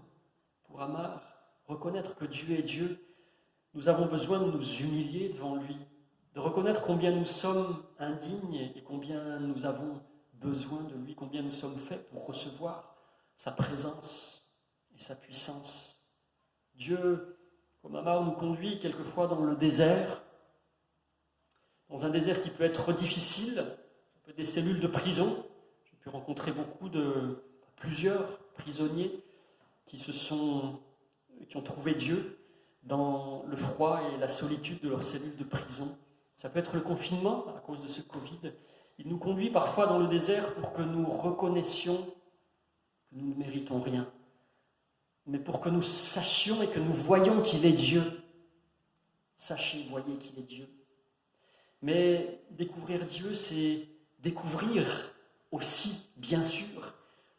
pour Ammar, reconnaître que Dieu est Dieu, nous avons besoin de nous humilier devant lui, de reconnaître combien nous sommes indignes et combien nous avons besoin de lui, combien nous sommes faits pour recevoir sa présence et sa puissance. Dieu, comme Ammar, nous conduit quelquefois dans le désert, dans un désert qui peut être difficile, ça peut être des cellules de prison. J'ai pu rencontrer plusieurs prisonniers qui ont trouvé Dieu dans le froid et la solitude de leurs cellules de prison. Ça peut être le confinement à cause de ce Covid. Il nous conduit parfois dans le désert pour que nous reconnaissions que nous ne méritons rien, mais pour que nous sachions et que nous voyions qu'il est Dieu. Sachez, voyez qu'il est Dieu. Mais découvrir Dieu, c'est découvrir aussi, bien sûr,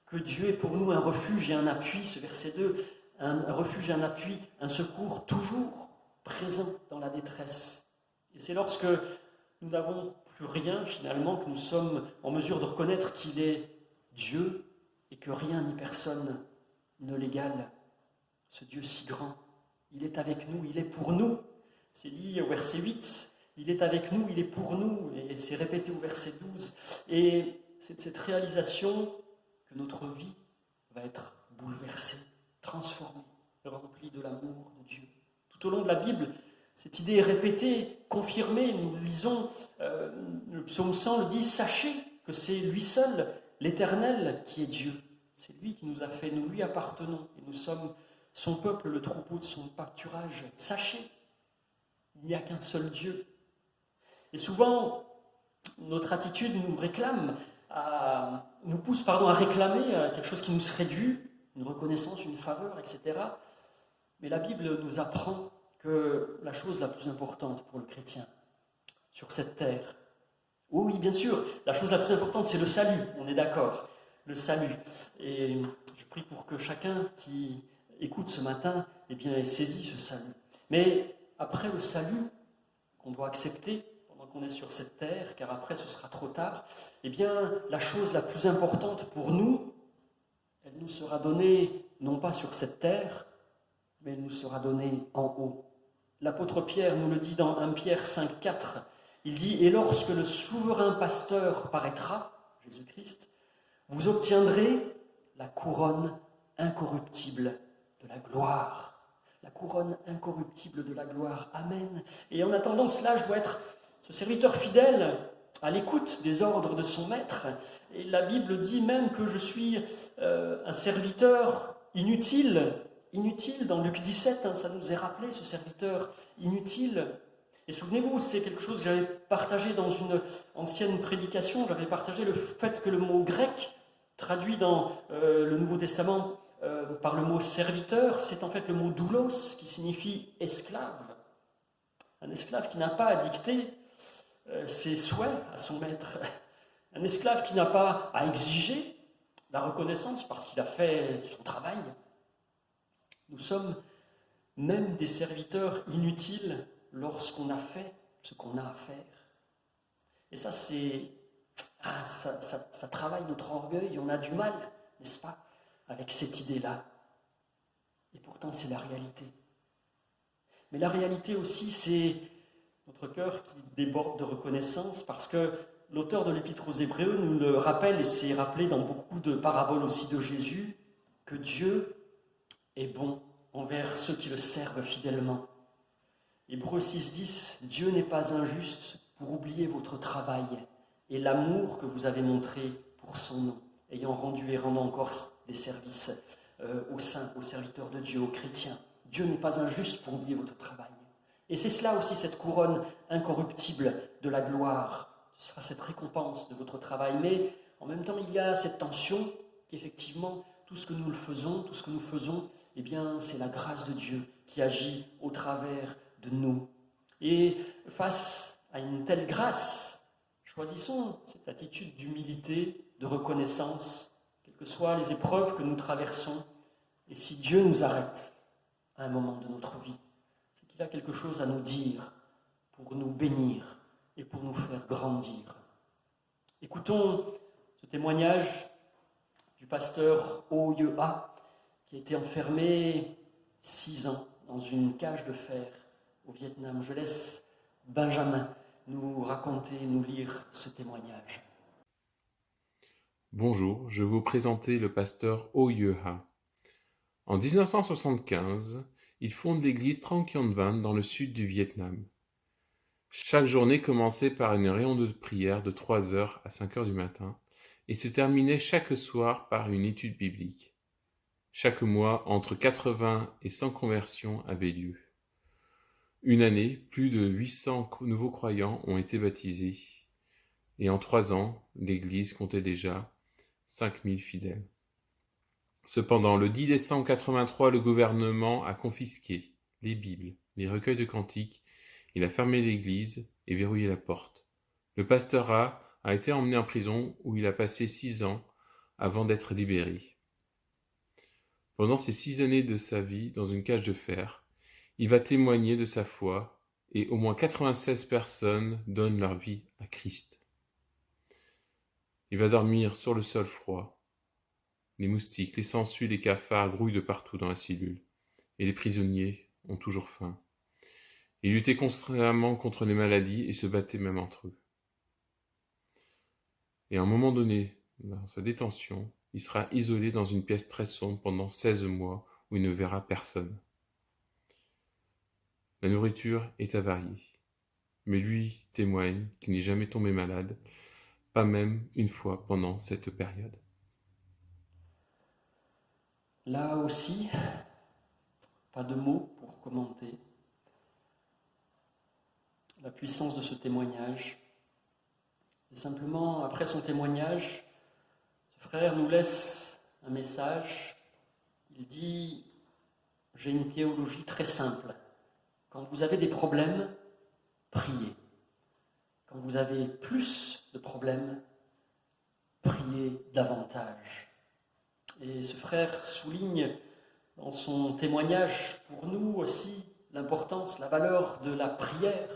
que Dieu est pour nous un refuge et un appui, ce verset 2, un refuge et un appui, un secours toujours présent dans la détresse. Et c'est lorsque nous n'avons plus rien finalement que nous sommes en mesure de reconnaître qu'il est Dieu et que rien ni personne ne l'égale. Ce Dieu si grand, il est avec nous, il est pour nous. C'est dit au verset 8, il est avec nous, il est pour nous, et c'est répété au verset 12. Et c'est de cette réalisation que notre vie va être bouleversée, transformée, remplie de l'amour de Dieu. Tout au long de la Bible, cette idée est répétée, confirmée. Nous lisons, le psaume 100 le dit, sachez que c'est lui seul, l'Éternel, qui est Dieu. C'est lui qui nous a fait, nous lui appartenons, et nous sommes son peuple, le troupeau de son pâturage. Sachez, il n'y a qu'un seul Dieu, Et souvent, notre attitude nous pousse à réclamer quelque chose qui nous serait dû, une reconnaissance, une faveur, etc. Mais la Bible nous apprend que la chose la plus importante pour le chrétien sur cette terre, oui, bien sûr, la chose la plus importante, c'est le salut, on est d'accord, le salut. Et je prie pour que chacun qui écoute ce matin, ait saisi ce salut. Mais après le salut, qu'on doit accepter pendant qu'on est sur cette terre, car après ce sera trop tard, la chose la plus importante pour nous, elle nous sera donnée non pas sur cette terre, mais elle nous sera donnée en haut. L'apôtre Pierre nous le dit dans 1 Pierre 5,4. Il dit « Et lorsque le souverain pasteur paraîtra, Jésus-Christ, vous obtiendrez la couronne incorruptible de la gloire. » La couronne incorruptible de la gloire. Amen. Et en attendant cela, je dois être ce serviteur fidèle à l'écoute des ordres de son maître. Et la Bible dit même que je suis un serviteur inutile. Inutile, dans Luc 17, ça nous est rappelé, ce serviteur inutile. Et souvenez-vous, c'est quelque chose que j'avais partagé dans une ancienne prédication. J'avais partagé le fait que le mot grec, traduit dans le Nouveau Testament par le mot serviteur, c'est en fait le mot doulos, qui signifie esclave. Un esclave qui n'a pas à dicter ses souhaits à son maître. Un esclave qui n'a pas à exiger la reconnaissance parce qu'il a fait son travail. Nous sommes même des serviteurs inutiles lorsqu'on a fait ce qu'on a à faire. Et ça, ça travaille notre orgueil. On a du mal, n'est-ce pas, avec cette idée-là. Et pourtant, c'est la réalité. Mais la réalité aussi, c'est notre cœur qui déborde de reconnaissance, parce que l'auteur de l'Épître aux Hébreux nous le rappelle, et c'est rappelé dans beaucoup de paraboles aussi de Jésus, que Dieu est bon envers ceux qui le servent fidèlement. Hébreux 6,10, Dieu n'est pas injuste pour oublier votre travail et l'amour que vous avez montré pour son nom, ayant rendu et rendant encore des services aux saints, aux serviteurs de Dieu, aux chrétiens. Dieu n'est pas injuste pour oublier votre travail. Et c'est cela aussi, cette couronne incorruptible de la gloire. Ce sera cette récompense de votre travail. Mais en même temps, il y a cette tension qu'effectivement, tout ce que nous faisons, c'est la grâce de Dieu qui agit au travers de nous. Et face à une telle grâce, choisissons cette attitude d'humilité, de reconnaissance, quelles que soient les épreuves que nous traversons. Et si Dieu nous arrête à un moment de notre vie, c'est qu'il a quelque chose à nous dire pour nous bénir et pour nous faire grandir. Écoutons ce témoignage du pasteur Oh Ye-ha, qui a été enfermé 6 ans dans une cage de fer au Vietnam. Je laisse Benjamin nous raconter, nous lire ce témoignage. Bonjour, je vais vous présenter le pasteur Oh Ye-ha. En 1975, il fonde l'église Trang Quyen Van dans le sud du Vietnam. Chaque journée commençait par une réunion de prière de 3h à 5h du matin et se terminait chaque soir par une étude biblique. Chaque mois, entre 80 et 100 conversions avaient lieu. Une année, plus de 800 nouveaux croyants ont été baptisés. Et en 3 ans, l'église comptait déjà 5000 fidèles. Cependant, le 10 décembre 1983, le gouvernement a confisqué les Bibles, les recueils de cantiques, il a fermé l'église et verrouillé la porte. Le pasteur a été emmené en prison où il a passé 6 ans avant d'être libéré. Pendant ces 6 années de sa vie dans une cage de fer, il va témoigner de sa foi et au moins 96 personnes donnent leur vie à Christ. Il va dormir sur le sol froid. Les moustiques, les sangsues, les cafards grouillent de partout dans la cellule. Et les prisonniers ont toujours faim. Il luttait constamment contre les maladies et se battait même entre eux. Et à un moment donné, dans sa détention, il sera isolé dans une pièce très sombre pendant 16 mois où il ne verra personne. La nourriture est avariée. Mais lui témoigne qu'il n'est jamais tombé malade, pas même une fois pendant cette période. Là aussi, pas de mots pour commenter. la puissance de ce témoignage. Et simplement, après son témoignage, ce frère nous laisse un message. Il dit « J'ai une théologie très simple. Quand vous avez des problèmes, priez. Quand vous avez plus de problèmes, priez davantage. » Et ce frère souligne dans son témoignage pour nous aussi l'importance, la valeur de la prière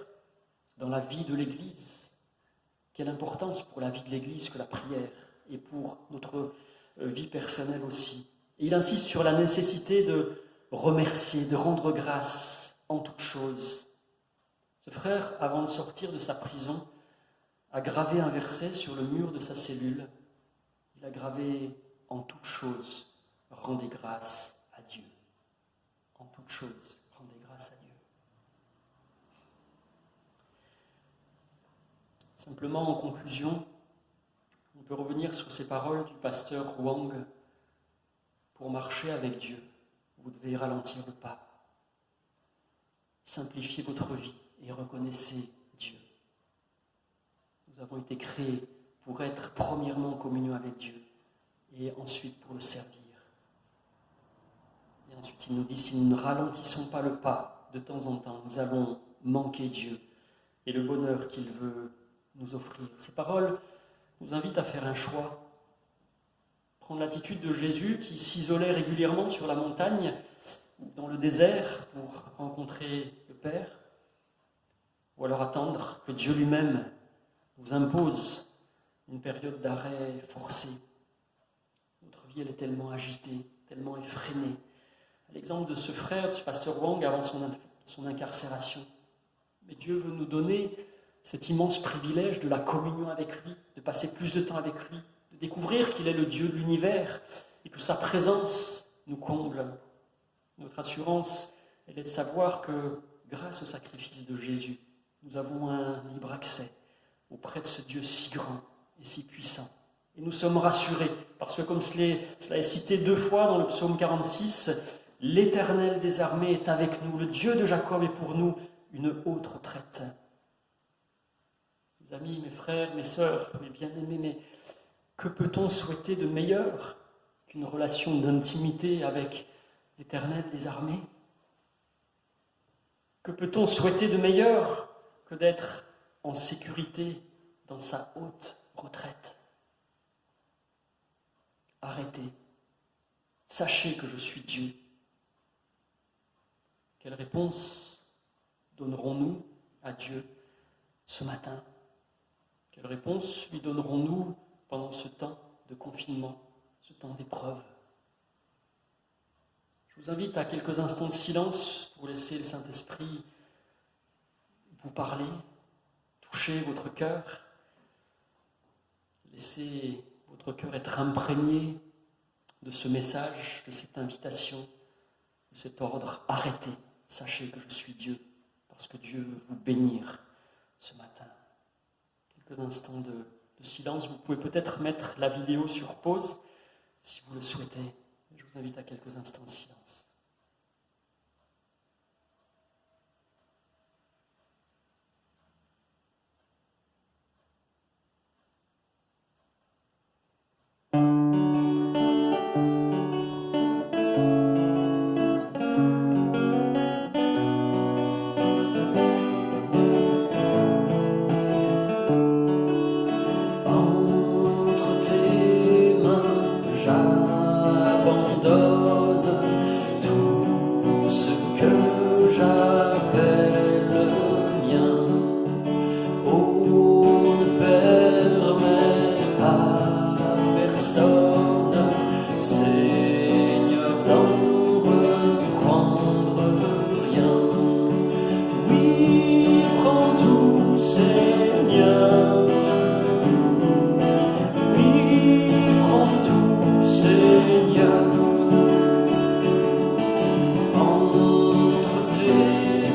dans la vie de l'Église. Quelle importance pour la vie de l'Église que la prière et pour notre vie personnelle aussi. Et il insiste sur la nécessité de remercier, de rendre grâce en toutes choses. Ce frère, avant de sortir de sa prison, a gravé un verset sur le mur de sa cellule. Il a gravé « En toutes choses, rendez grâce à Dieu ». En toutes choses, rendez grâce à Dieu. Simplement, en conclusion, on peut revenir sur ces paroles du pasteur Wang. Pour marcher avec Dieu, vous devez ralentir le pas. Simplifiez votre vie et reconnaissez Dieu. Nous avons été créés pour être premièrement en communion avec Dieu et ensuite pour le servir. Et ensuite, il nous dit, si nous ne ralentissons pas le pas de temps en temps, nous allons manquer Dieu et le bonheur qu'il veut nous offrir. Ces paroles nous invitent à faire un choix. Prendre l'attitude de Jésus qui s'isolait régulièrement sur la montagne ou dans le désert pour rencontrer le Père, ou alors attendre que Dieu lui-même nous impose une période d'arrêt forcé. Notre vie, elle est tellement agitée, tellement effrénée. À l'exemple de ce frère, de ce pasteur Wang, avant son incarcération. Mais Dieu veut nous donner cet immense privilège de la communion avec lui, de passer plus de temps avec lui, de découvrir qu'il est le Dieu de l'univers et que sa présence nous comble. Notre assurance, elle est de savoir que grâce au sacrifice de Jésus, nous avons un libre accès auprès de ce Dieu si grand et si puissant. Et nous sommes rassurés, parce que comme cela est cité 2 fois dans le psaume 46, « L'Éternel des armées est avec nous, le Dieu de Jacob est pour nous une haute retraite. » Mes amis, mes frères, mes sœurs, mes bien-aimés, mais que peut-on souhaiter de meilleur qu'une relation d'intimité avec l'Éternel des armées? Que peut-on souhaiter de meilleur que d'être en sécurité dans sa haute retraite? Arrêtez, sachez que je suis Dieu. Quelle réponse donnerons-nous à Dieu ce matin? Quelle réponse lui donnerons-nous pendant ce temps de confinement, ce temps d'épreuve? Je vous invite à quelques instants de silence pour laisser le Saint-Esprit vous parler, toucher votre cœur, laissez votre cœur être imprégné de ce message, de cette invitation, de cet ordre. Arrêtez, sachez que je suis Dieu, parce que Dieu veut vous bénir ce matin. Quelques instants de silence. Vous pouvez peut-être mettre la vidéo sur pause si vous le souhaitez. Je vous invite à quelques instants de silence. Entre tes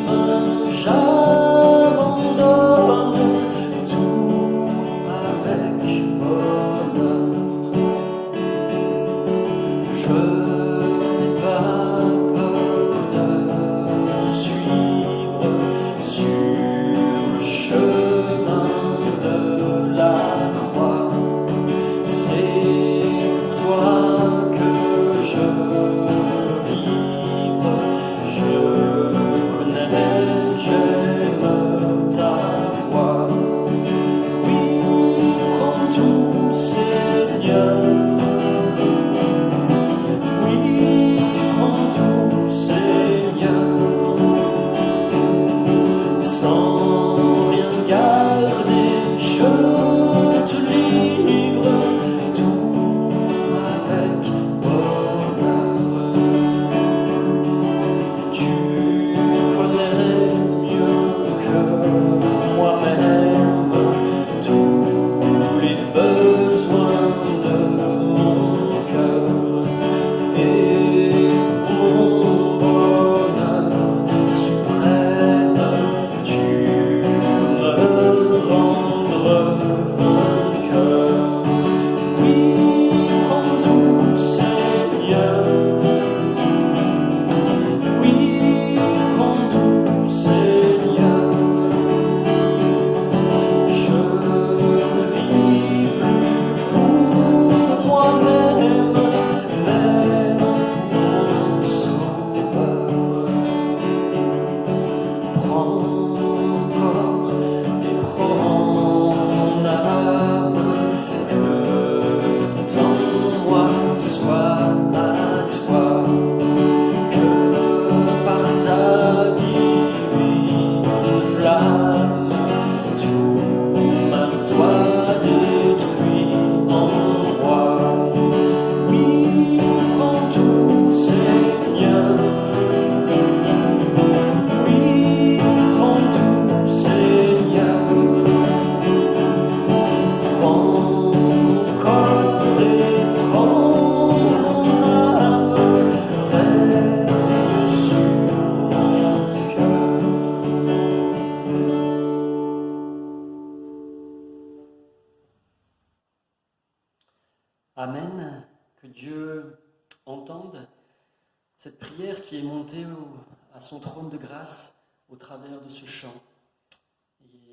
son trône de grâce au travers de ce chant.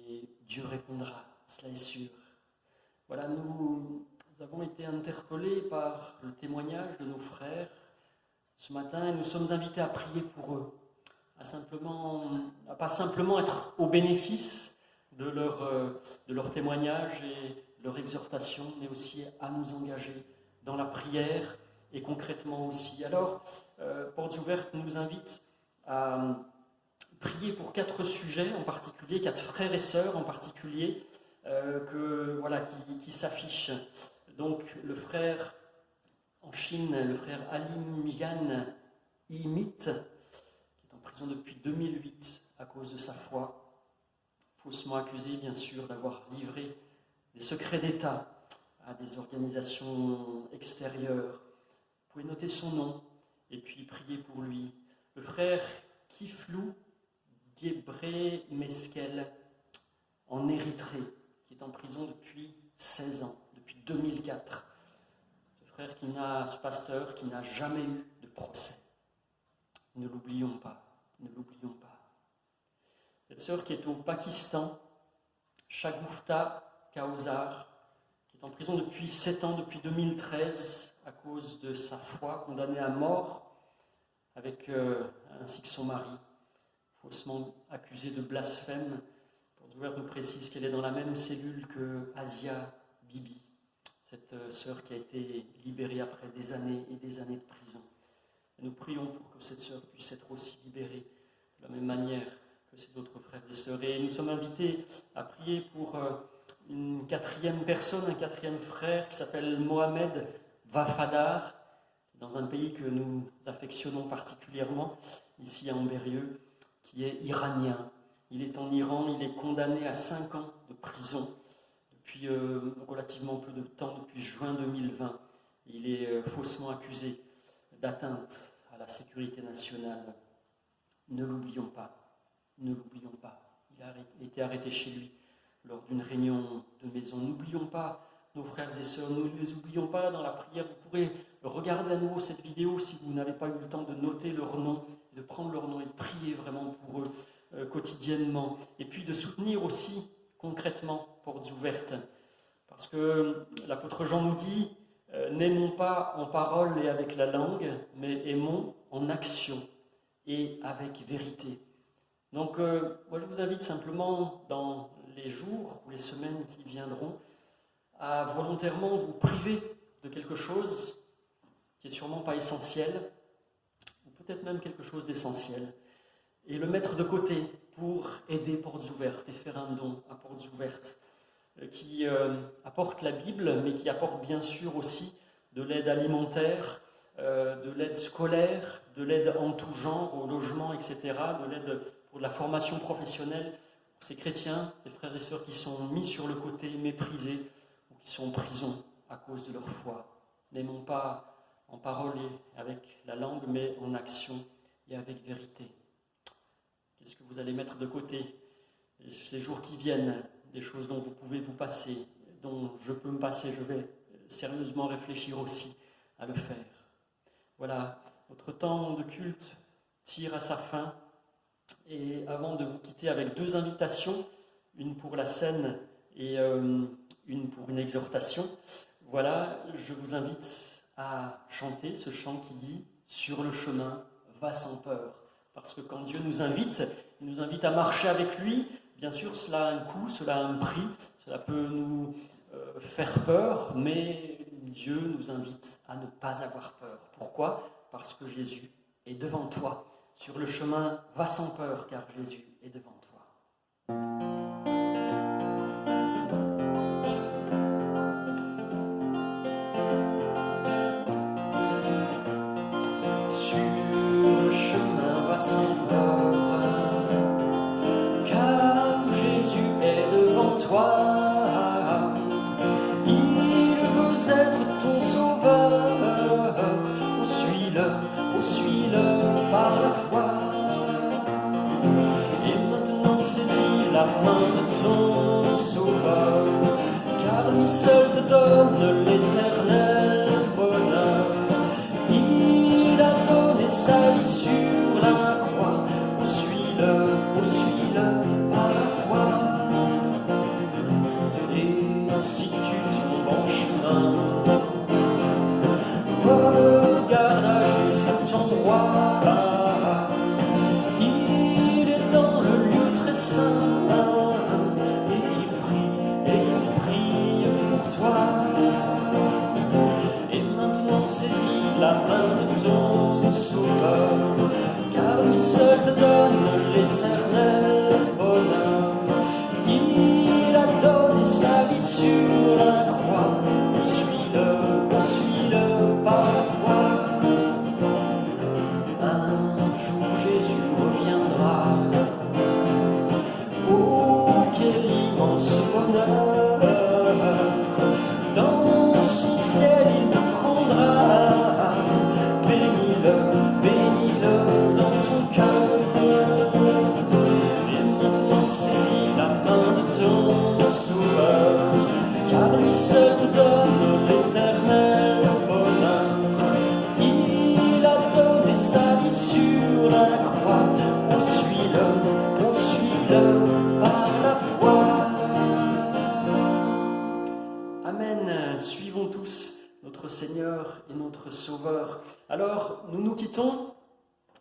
Et Dieu répondra, cela est sûr. Voilà, nous avons été interpellés par le témoignage de nos frères ce matin et nous sommes invités à prier pour eux, à pas simplement être au bénéfice de leur témoignage et leur exhortation, mais aussi à nous engager dans la prière et concrètement aussi. Alors, Portes Ouvertes nous invite à prier pour 4 sujets en particulier, 4 frères et sœurs en particulier, qui s'affichent. Donc, le frère en Chine, le frère Alim Yan Imit, qui est en prison depuis 2008 à cause de sa foi, faussement accusé bien sûr d'avoir livré des secrets d'État à des organisations extérieures. Vous pouvez noter son nom et puis prier pour lui. Le frère Kiflou Gebre Meskel en Érythrée, qui est en prison depuis 16 ans, depuis 2004. Ce pasteur qui n'a jamais eu de procès. Ne l'oublions pas, ne l'oublions pas. Cette sœur qui est au Pakistan, Shagufta Kausar, qui est en prison depuis 7 ans, depuis 2013, à cause de sa foi, condamnée à mort, ainsi que son mari, faussement accusé de blasphème. Portes Ouvertes nous précise qu'elle est dans la même cellule que Asia Bibi, cette sœur qui a été libérée après des années et des années de prison. Et nous prions pour que cette sœur puisse être aussi libérée de la même manière que ses autres frères et sœurs. Et nous sommes invités à prier pour une 4e personne, un 4e frère qui s'appelle Mohamed Wafadar, dans un pays que nous affectionnons particulièrement, ici à Ambérieux, qui est iranien. Il est en Iran, il est condamné à 5 ans de prison depuis relativement peu de temps, depuis juin 2020. Il est faussement accusé d'atteinte à la sécurité nationale. Ne l'oublions pas, ne l'oublions pas. Il a été arrêté chez lui lors d'une réunion de maison. N'oublions pas nos frères et sœurs, ne les oublions pas dans la prière. Vous pourrez regarder à nouveau cette vidéo si vous n'avez pas eu le temps de noter leur nom, de prendre leur nom et de prier vraiment pour eux quotidiennement. Et puis de soutenir aussi concrètement Portes Ouvertes. Parce que l'apôtre Jean nous dit n'aimons pas en parole et avec la langue, mais aimons en action et avec vérité. Donc, moi je vous invite simplement dans les jours ou les semaines qui viendront à volontairement vous priver de quelque chose qui n'est sûrement pas essentiel, ou peut-être même quelque chose d'essentiel, et le mettre de côté pour aider Portes Ouvertes et faire un don à Portes Ouvertes, qui apporte la Bible, mais qui apporte bien sûr aussi de l'aide alimentaire, de l'aide scolaire, de l'aide en tout genre, au logement, etc., de l'aide pour la formation professionnelle, pour ces chrétiens, ces frères et sœurs qui sont mis sur le côté, méprisés, ou qui sont en prison à cause de leur foi. N'aimons pas en parole et avec la langue, mais en action et avec vérité. Qu'est-ce que vous allez mettre de côté ces jours qui viennent, des choses dont vous pouvez vous passer, dont je peux me passer, je vais sérieusement réfléchir aussi à le faire. Voilà, notre temps de culte tire à sa fin. Et avant de vous quitter avec 2 invitations, une pour la scène et une pour une exhortation, voilà, je vous invite à chanter ce chant qui dit « Sur le chemin, va sans peur ». Parce que quand Dieu nous invite, il nous invite à marcher avec lui. Bien sûr, cela a un coût, cela a un prix, cela peut nous faire peur, mais Dieu nous invite à ne pas avoir peur. Pourquoi ? Parce que Jésus est devant toi. Sur le chemin, va sans peur, car Jésus est devant toi. Sur le chemin, va sans peur, car Jésus est devant toi. Il veut être ton sauveur. Suis-le par la foi. Et maintenant saisis la main de ton sauveur, car lui seul te donne l'éternel bonheur. Il a donné sa vie sur la croix notre Sauveur. Alors, nous nous quittons,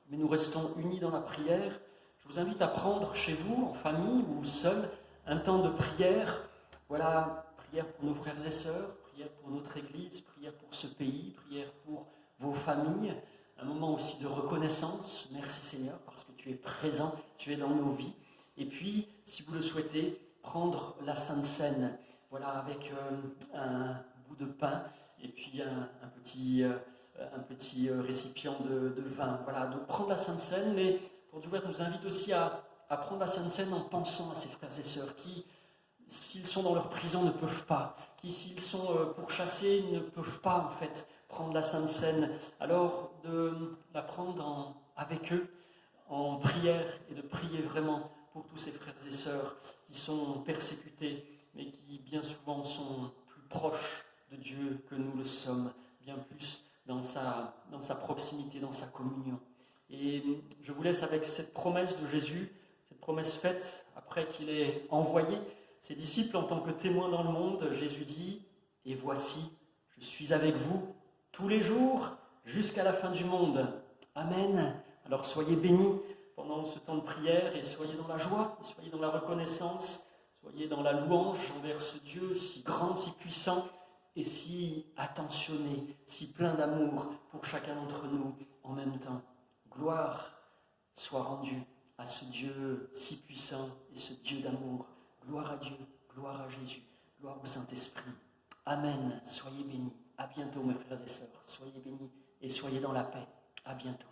mais nous restons unis dans la prière. Je vous invite à prendre chez vous, en famille ou seul, un temps de prière. Voilà, prière pour nos frères et sœurs, prière pour notre Église, prière pour ce pays, prière pour vos familles. Un moment aussi de reconnaissance. Merci Seigneur, parce que tu es présent, tu es dans nos vies. Et puis, si vous le souhaitez, prendre la Sainte Seine, voilà, avec un bout de pain et puis un petit récipient de vin. Voilà, donc prendre la Sainte Seine, mais pour Dieu nous invite aussi à prendre la Sainte Seine en pensant à ces frères et sœurs qui, s'ils sont dans leur prison, ne peuvent pas, qui, s'ils sont pourchassés, ne peuvent pas en fait prendre la Sainte Seine. Alors de la prendre avec eux en prière et de prier vraiment pour tous ces frères et sœurs qui sont persécutés, mais qui bien souvent sont plus proches de Dieu que nous le sommes, bien plus dans sa proximité, dans sa communion. Et je vous laisse avec cette promesse de Jésus, cette promesse faite après qu'il ait envoyé ses disciples en tant que témoins dans le monde. Jésus dit « Et voici, je suis avec vous tous les jours jusqu'à la fin du monde. » Amen. Alors soyez bénis pendant ce temps de prière et soyez dans la joie, et soyez dans la reconnaissance, soyez dans la louange envers ce Dieu si grand, si puissant et si attentionné, si plein d'amour pour chacun d'entre nous en même temps. Gloire soit rendue à ce Dieu si puissant et ce Dieu d'amour. Gloire à Dieu, gloire à Jésus, gloire au Saint-Esprit. Amen. Soyez bénis. À bientôt mes frères et sœurs. Soyez bénis et soyez dans la paix. À bientôt.